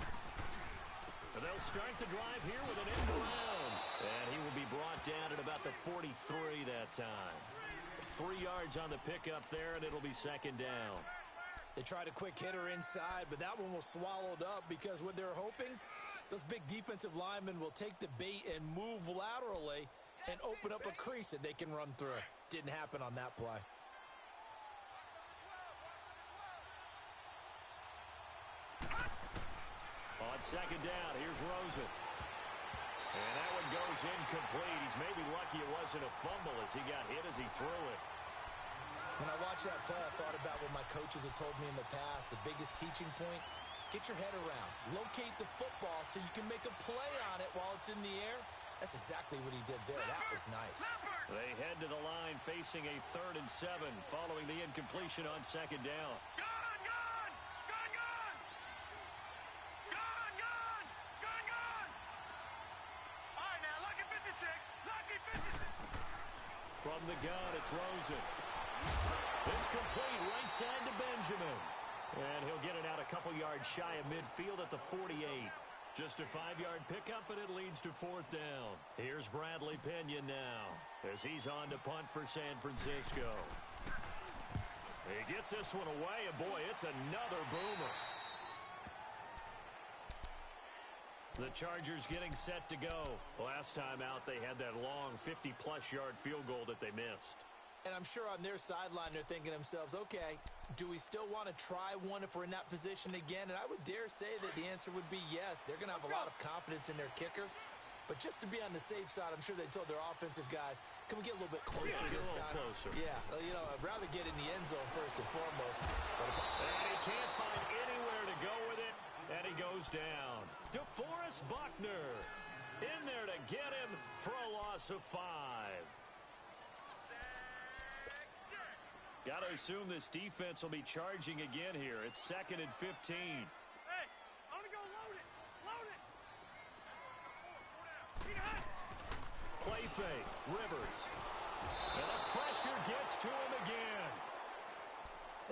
And they'll start the drive here with an end around. And he will be brought down at about the 43 that time. 3 yards on the pickup there, and it'll be 2nd down.
They tried a quick hitter inside, but that one was swallowed up because what they're hoping, those big defensive linemen will take the bait and move laterally and open up a crease that they can run through. Didn't happen on that play.
On 2nd down, here's Rosen. And that one goes incomplete. He's maybe lucky it wasn't a fumble as he got hit as he threw it.
When I watched that play, I thought about what my coaches had told me in the past. The biggest teaching point, get your head around. Locate the football so you can make a play on it while it's in the air. That's exactly what he did there. That was nice.
They head to the line facing a 3rd and 7 following the incompletion on 2nd down.
Gone, gone. Gone, gone. Gone, gone. Gone, gone. All right, now, lucky 56. Lucky 56.
From the gun, it's Rosen. It's complete right side to Benjamin. And he'll get it out a couple yards shy of midfield at the 48. Just a 5-yard pickup, and it leads to 4th down. Here's Bradley Pinion now as he's on to punt for San Francisco. He gets this one away, and boy, it's another boomer. The Chargers getting set to go. Last time out, they had that long 50-plus yard field goal that they missed.
And I'm sure on their sideline they're thinking to themselves, okay, do we still want to try one if we're in that position again? And I would dare say that the answer would be yes. They're going to have a lot of confidence in their kicker. But just to be on the safe side, I'm sure they told their offensive guys, can we get a little bit closer this time?
Closer.
Yeah, you know, I'd rather get in the end zone first and foremost.
And he can't find anywhere to go with it, and he goes down. DeForest Buckner in there to get him for a loss of 5. Got to assume this defense will be charging again here. It's 2nd and 15.
Hey, I'm going to go load it. Load it.
Play fake. Rivers. And the pressure gets to him again.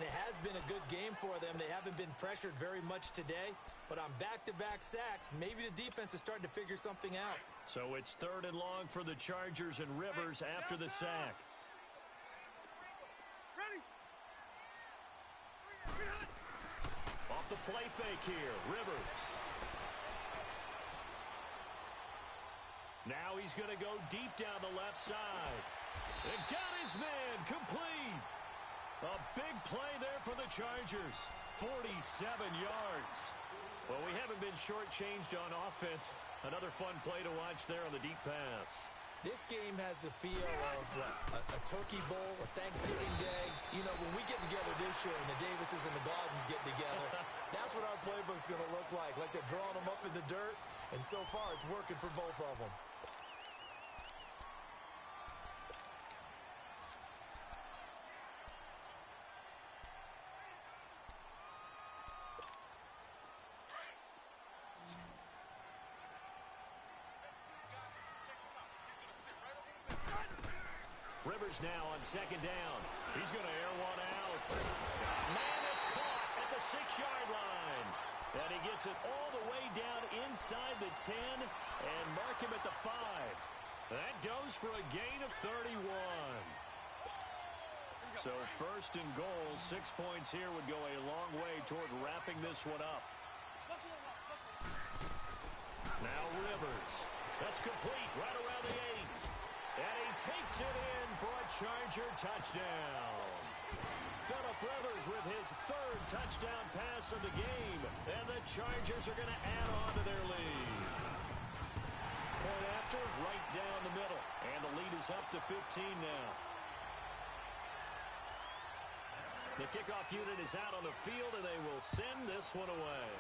And it has been a good game for them. They haven't been pressured very much today. But on back-to-back sacks, maybe the defense is starting to figure something out.
So it's 3rd and long for the Chargers and Rivers after the sack. Off the play fake here, Rivers. Now he's going to go deep down the left side. And got his man complete. A big play there for the Chargers. 47 yards. Well, we haven't been shortchanged on offense. Another fun play to watch there on the deep pass.
This game has the feel of a turkey bowl, a Thanksgiving day. You know, when we get together this year and the Davises and the Gardens get together, that's what our playbook's going to look like. Like they're drawing them up in the dirt, and so far it's working for both of them.
Rivers now on 2nd down. He's going to air one out. Man, it's caught at the 6-yard line. And he gets it all the way down inside the 10 and mark him at the 5. That goes for a gain of 31. So 1st and goal, 6 points here would go a long way toward wrapping this one up. Now Rivers. That's complete right around the 8. And he takes it in for a Charger touchdown. Phillip Rivers with his 3rd touchdown pass of the game. And the Chargers are going to add on to their lead. Point after, right down the middle. And the lead is up to 15 now. The kickoff unit is out on the field, and they will send this one away.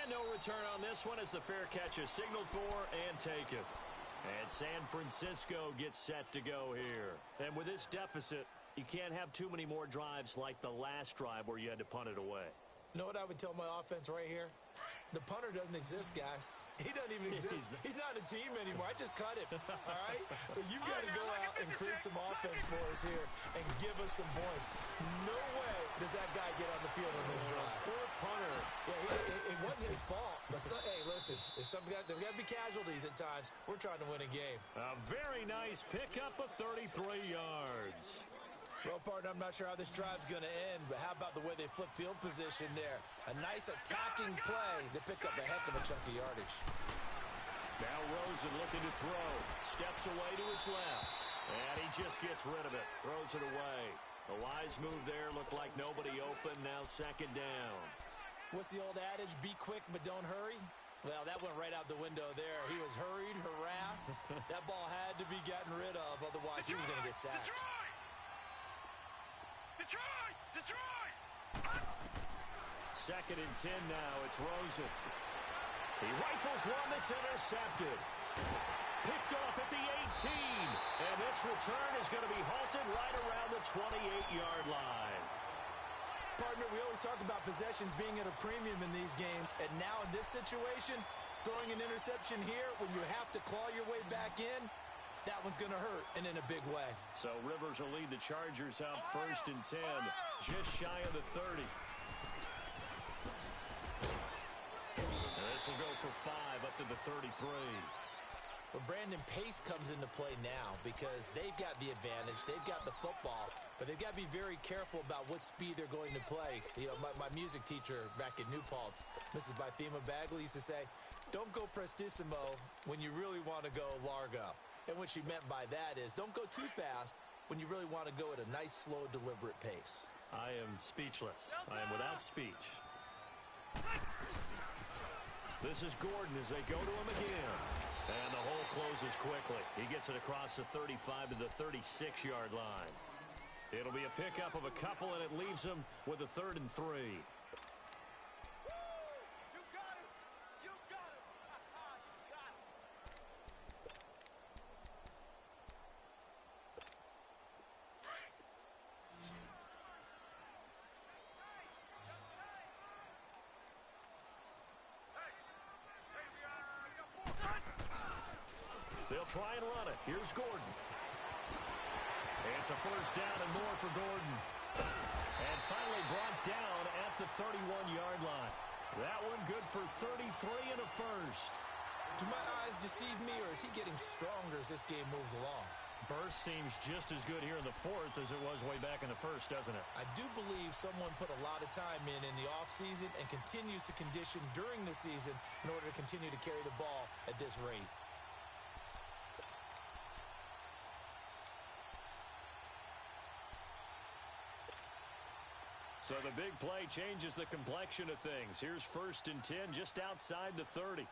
And no return on this one as the fair catch is signaled for and taken. And San Francisco gets set to go here. And with this deficit, You can't have too many more drives like the last drive where you had to punt it away.
You know what I would tell my offense right here? The punter doesn't exist, guys. He doesn't even exist. He's not a team anymore. I just cut him, all right? So you've got to go out and create some offense for us here and give us some points. No way does that guy get on the field on this drive.
Poor punter.
Yeah, it wasn't his fault. But, hey, listen, if there's got to be casualties at times. We're trying to win a game.
A very nice pickup of 33 yards.
Well, partner, I'm not sure how this drive's going to end, but how about the way they flip field position there? A nice attacking play that picked up a heck of a chunk of yardage.
Now Rosen looking to throw. Steps away to his left. And he just gets rid of it. Throws it away. A wise move there. Looked like nobody open. Now second down.
What's the old adage? Be quick, but don't hurry? Well, that went right out the window there. He was hurried, harassed. That ball had to be gotten rid of. Otherwise, he was going to get sacked.
Detroit!
Second and 10 now. It's Rosen. He rifles one that's intercepted. Picked off at the 18. And this return is going to be halted right around the 28-yard line.
Partner, we always talk about possessions being at a premium in these games. And now in this situation, throwing an interception here when you have to claw your way back in, that one's going to hurt, and in a big way.
So Rivers will lead the Chargers out first and 10, just shy of the 30. And this will go for 5 up to the 33.
Well, Brandon Pace comes into play now because they've got the advantage. They've got the football, but they've got to be very careful about what speed they're going to play. You know, my music teacher back in New Paltz, Mrs. Bythema Bagley, used to say, don't go prestissimo when you really want to go largo. And what she meant by that is don't go too fast when you really want to go at a nice, slow, deliberate pace.
I am speechless. I am without speech. This is Gordon as they go to him again. And the hole closes quickly. He gets it across the 35 to the 36-yard line. It'll be a pickup of a couple, and it leaves him with a 3rd and 3. They'll try and run it. Here's Gordon. It's a first down and more for Gordon. And finally brought down at the 31-yard line. That one good for 33 and a first.
Do my eyes deceive me, or is he getting stronger as this game moves along?
Burst seems just as good here in the fourth as it was way back in the first, doesn't it?
I do believe someone put a lot of time in the offseason and continues to condition during the season in order to continue to carry the ball at this rate.
So the big play changes the complexion of things. Here's 1st and 10 just outside the 30.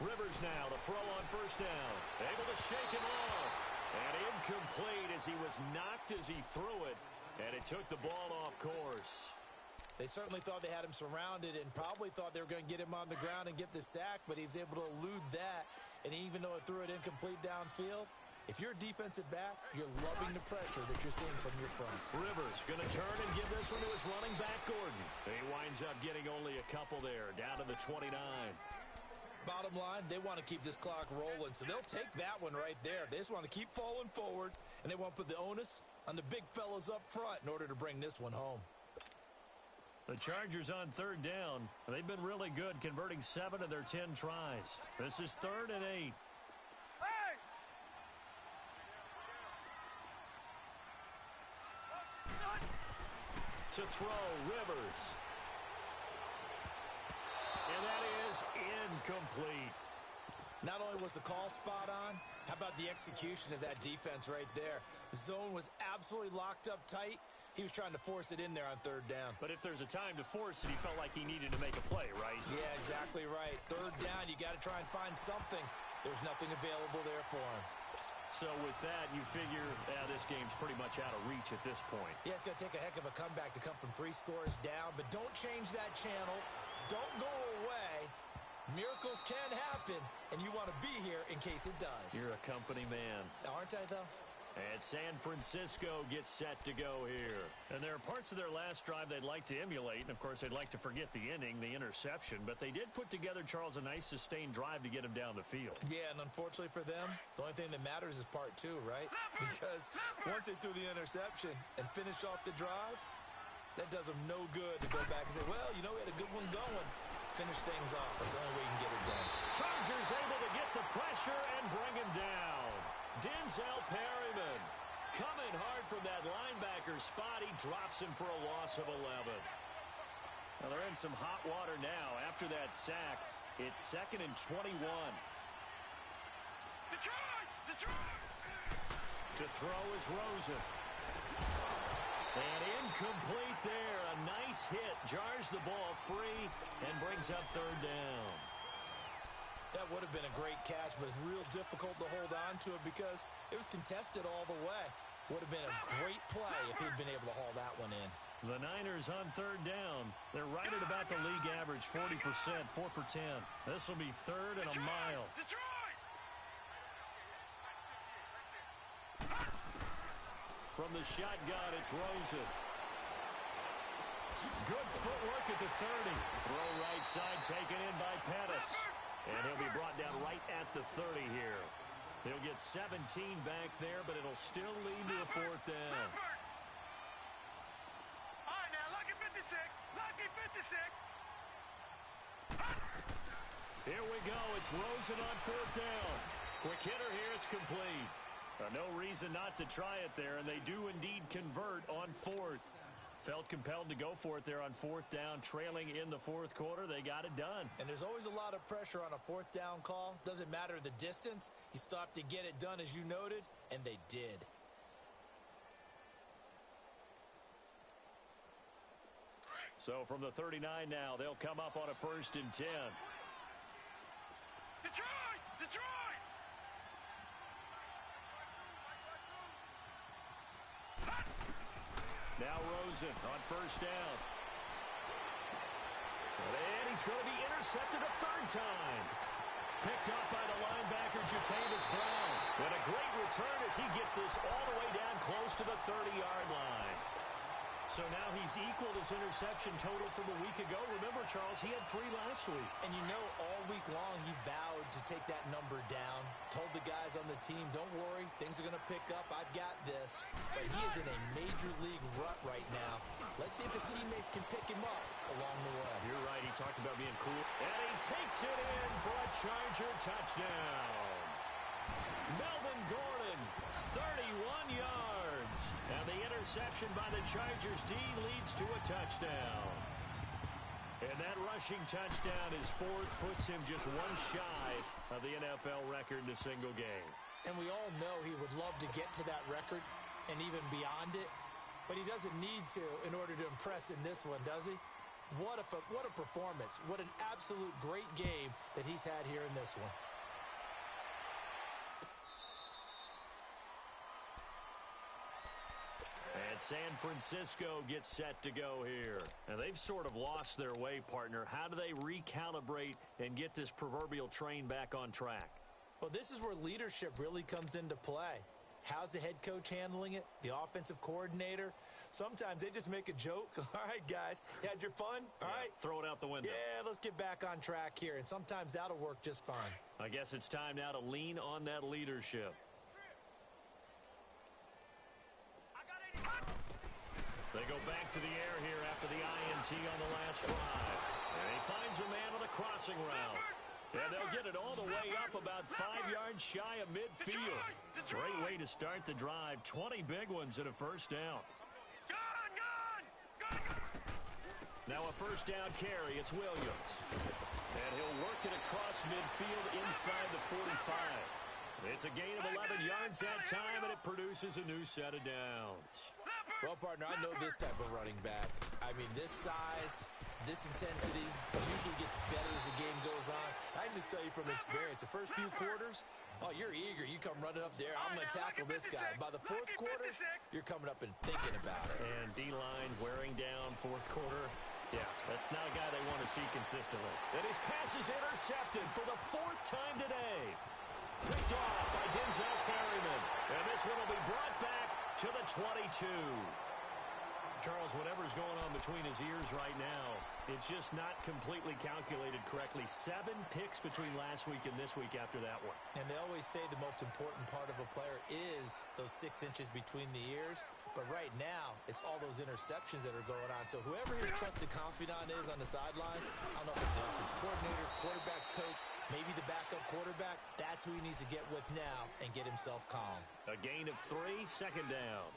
Rivers now to throw on first down. Able to shake him off. And incomplete as he was knocked as he threw it. And it took the ball off course.
They certainly thought they had him surrounded and probably thought they were going to get him on the ground and get the sack, but he was able to elude that. And even though it threw it incomplete downfield, if you're a defensive back, you're loving the pressure that you're seeing from your front.
Rivers going to turn and give this one to his running back, Gordon. He winds up getting only a couple there, down to the 29.
Bottom line, they want to keep this clock rolling, so they'll take that one right there. They just want to keep falling forward, and they want to put the onus on the big fellas up front in order to bring this one home.
The Chargers on 3rd down. They've been really good, converting 7 of their 10 tries. This is 3rd and 8. To throw, Rivers. And that is incomplete.
Not only was the call spot on, how about the execution of that defense right there? The zone was absolutely locked up tight. He was trying to force it in there on 3rd down.
But if there's a time to force it, he felt like he needed to make a play, right?
Yeah, exactly right. 3rd down, you got to try and find something. There's nothing available there for him.
So with that, you figure this game's pretty much out of reach at this point.
Yeah, it's going to take a heck of a comeback to come from 3 scores down, but don't change that channel. Don't go away. Miracles can happen, and you want to be here in case it does.
You're a company man.
Aren't I, though?
And San Francisco gets set to go here. And there are parts of their last drive they'd like to emulate. And, of course, they'd like to forget the inning, the interception. But they did put together, Charles, a nice sustained drive to get him down the field.
Yeah, and unfortunately for them, the only thing that matters is part two, right? Because once they threw the interception and finished off the drive, that does them no good to go back and say, well, you know, we had a good one going. Finish things off. That's the only way you can get it done.
Chargers able to get the pressure and bring him down. Denzel Perryman coming hard from that linebacker spot. He drops him for a loss of 11. Well, they're in some hot water now. After that sack, it's 2nd and 21.
Detroit!
To throw is Rosen. And incomplete there. A nice hit. Jars the ball free and brings up 3rd down.
That would have been a great catch, but it's real difficult to hold on to it because it was contested all the way. Would have been a great play if he'd been able to haul that one in.
The Niners on 3rd down. They're right at about the league average, 40%, 4 for 10. This will be 3rd and a mile.
Detroit!
From the shotgun, it's Rosen. Good footwork at the 30. Throw right side taken in by Pettis. And he'll be brought down right at the 30 here. They'll get 17 back there, but it'll still lead to a 4th down.
All right, now, lucky 56. Lucky 56.
Here we go. It's Rosen on 4th down. Quick hitter here. It's complete. No reason not to try it there, and they do indeed convert on 4th. Felt compelled to go for it there on 4th down, trailing in the 4th quarter. They got it done.
And there's always a lot of pressure on a 4th down call. Doesn't matter the distance. You still have to get it done, as you noted, and they did.
So from the 39 now, they'll come up on a 1st and 10.
Detroit! Detroit!
Now Rosen on 1st down. And he's going to be intercepted a 3rd time. Picked up by the linebacker, Jatavis Brown. And a great return as he gets this all the way down close to the 30-yard line. So now he's equaled his interception total from a week ago. Remember, Charles, he had 3 last week.
And you know, all week long he vowed to take that number down. Told the guys on the team, don't worry, things are going to pick up. I've got this. But he is in a major league rut right now. Let's see if his teammates can pick him up along the way.
You're right, he talked about being cool. And he takes it in for a Charger touchdown. Melvin Gordon, 31 yards. And the interception by the Chargers D leads to a touchdown. And that rushing touchdown is 4th, puts him just 1 shy of the NFL record in a single game.
And we all know he would love to get to that record and even beyond it. But he doesn't need to in order to impress in this one, does he? What a performance. What an absolute great game that he's had here in this one.
And San Francisco gets set to go here. And they've sort of lost their way, partner. How do they recalibrate and get this proverbial train back on track?
Well, this is where leadership really comes into play. How's the head coach handling it? The offensive coordinator? Sometimes they just make a joke. All right, guys, you had your fun? All right.
Throw it out the window.
Yeah, let's get back on track here. And sometimes that'll work just fine.
I guess it's time now to lean on that leadership. They go back to the air here after the INT on the last drive. And he finds a man on the crossing route. And they'll get it all the way up about 5 yards shy of midfield. Great way to start the drive. 20 big ones and a 1st down. Now a 1st down carry. It's Williams. And he'll work it across midfield inside the 45. It's a gain of 11 yards that time, and it produces a new set of downs.
Well, partner, I know this type of running back. I mean, this size, this intensity usually gets better as the game goes on. I can just tell you from experience, the first few quarters, oh, you're eager. You come running up there. I'm going to tackle this guy. By the 4th quarter, you're coming up and thinking about it.
And D-line wearing down 4th quarter. Yeah, that's not a guy they want to see consistently. And his pass is intercepted for the 4th time today. Picked off by Denzel Perryman. And this one will be brought back to the 22. Charles, whatever's going on between his ears right now, it's just not completely calculated correctly. 7 picks between last week and this week after that one.
And they always say the most important part of a player is those 6 inches between the ears. But right now, it's all those interceptions that are going on. So whoever his trusted confidant is on the sideline, I don't know if it's the offensive coordinator, quarterback's coach, maybe the backup quarterback, that's who he needs to get with now and get himself calm.
A gain of 3, 2nd down.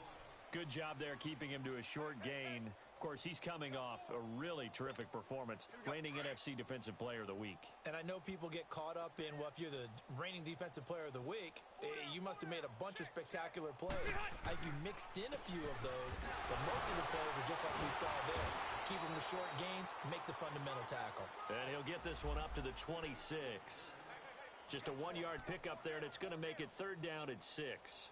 Good job there keeping him to a short gain. Of course, he's coming off a really terrific performance, reigning NFC Defensive Player of the Week.
And I know people get caught up in, well, if you're the reigning Defensive Player of the Week, you must have made a bunch of spectacular plays. You mixed in a few of those, but most of the plays are just like we saw there. Keep them to short gains, make the fundamental tackle.
And he'll get this one up to the 26. Just a 1-yard pickup there, and it's going to make it 3rd down at 6.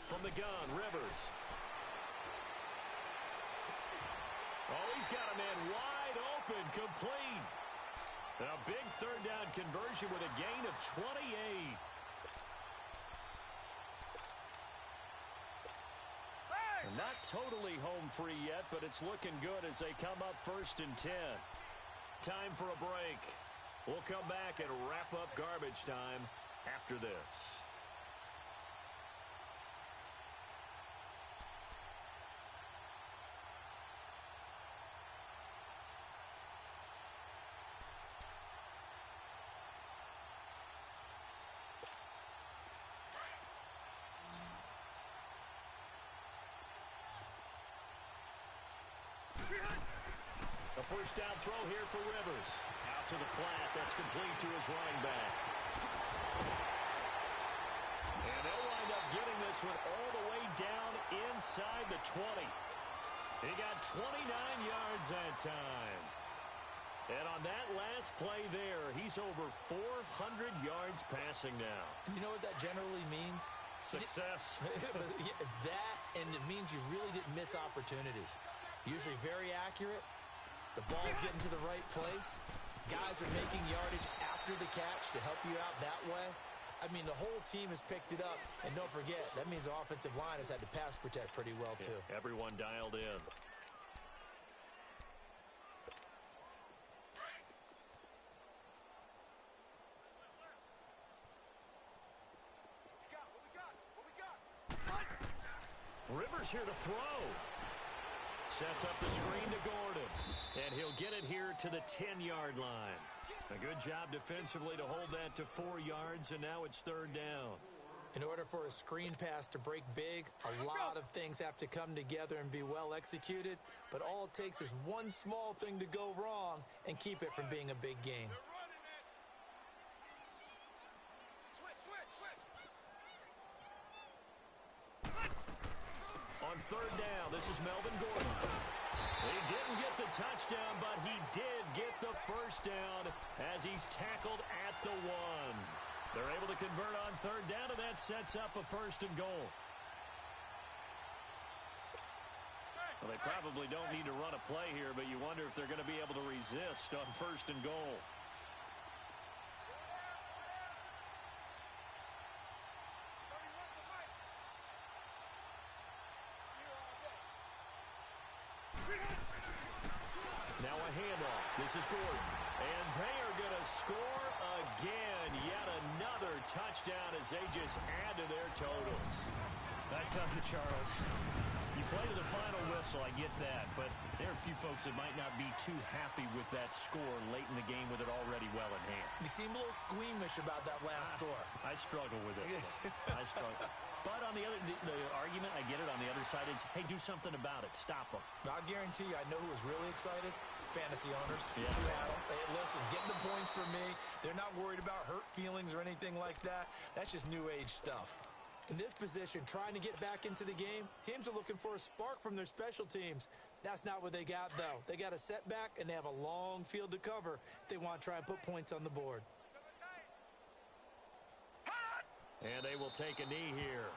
From the gun, Rivers. Oh, he's got a man wide open, complete. And a big 3rd down conversion with a gain of 28. They're not totally home free yet, but it's looking good as they come up 1st and 10. Time for a break. We'll come back and wrap up garbage time after this. A 1st down throw here for Rivers. Out to the flat. That's complete to his running back. And they'll wind up getting this one all the way down inside the 20. He got 29 yards that time. And on that last play there, he's over 400 yards passing now.
You know what that generally means?
Success.
That, and it means you really didn't miss opportunities. Usually very accurate. The ball's getting to the right place. Guys are making yardage after the catch to help you out that way. I mean, the whole team has picked it up. And don't forget, that means the offensive line has had to pass protect pretty well, too.
Everyone dialed in. Rivers here to throw. Sets up the screen to Gordon. And he'll get it here to the 10-yard line. A good job defensively to hold that to 4 yards, and now it's 3rd down.
In order for a screen pass to break big, a lot of things have to come together and be well executed. But all it takes is one small thing to go wrong and keep it from being a big game.
On 3rd down, this is Melvin Gordon. He didn't get the touchdown, but he did get the 1st down as he's tackled at the 1. They're able to convert on 3rd down, and that sets up a 1st and goal. Well, they probably don't need to run a play here, but you wonder if they're going to be able to resist on 1st and goal. Now a handoff. This is Gordon. And they are going to score again. Yet another touchdown as they just add to their totals. That's up to Charles. You play to the final whistle, I get that. But there are a few folks that might not be too happy with that score late in the game with it already well in hand.
You seem a little squeamish about that last score.
I struggle with it. I struggle. But on the other, the argument, I get it, on the other side is, hey, do something about it. Stop them.
I guarantee you, I know who was really excited. fantasy owners.
Yeah.
Who had them. Hey, listen, getting the points for me. They're not worried about hurt feelings or anything like that. That's just new age stuff. In this position, trying to get back into the game, teams are looking for a spark from their special teams. That's not what they got, though. They got a setback, and they have a long field to cover if they want to try and put points on the board.
And they will take a knee here.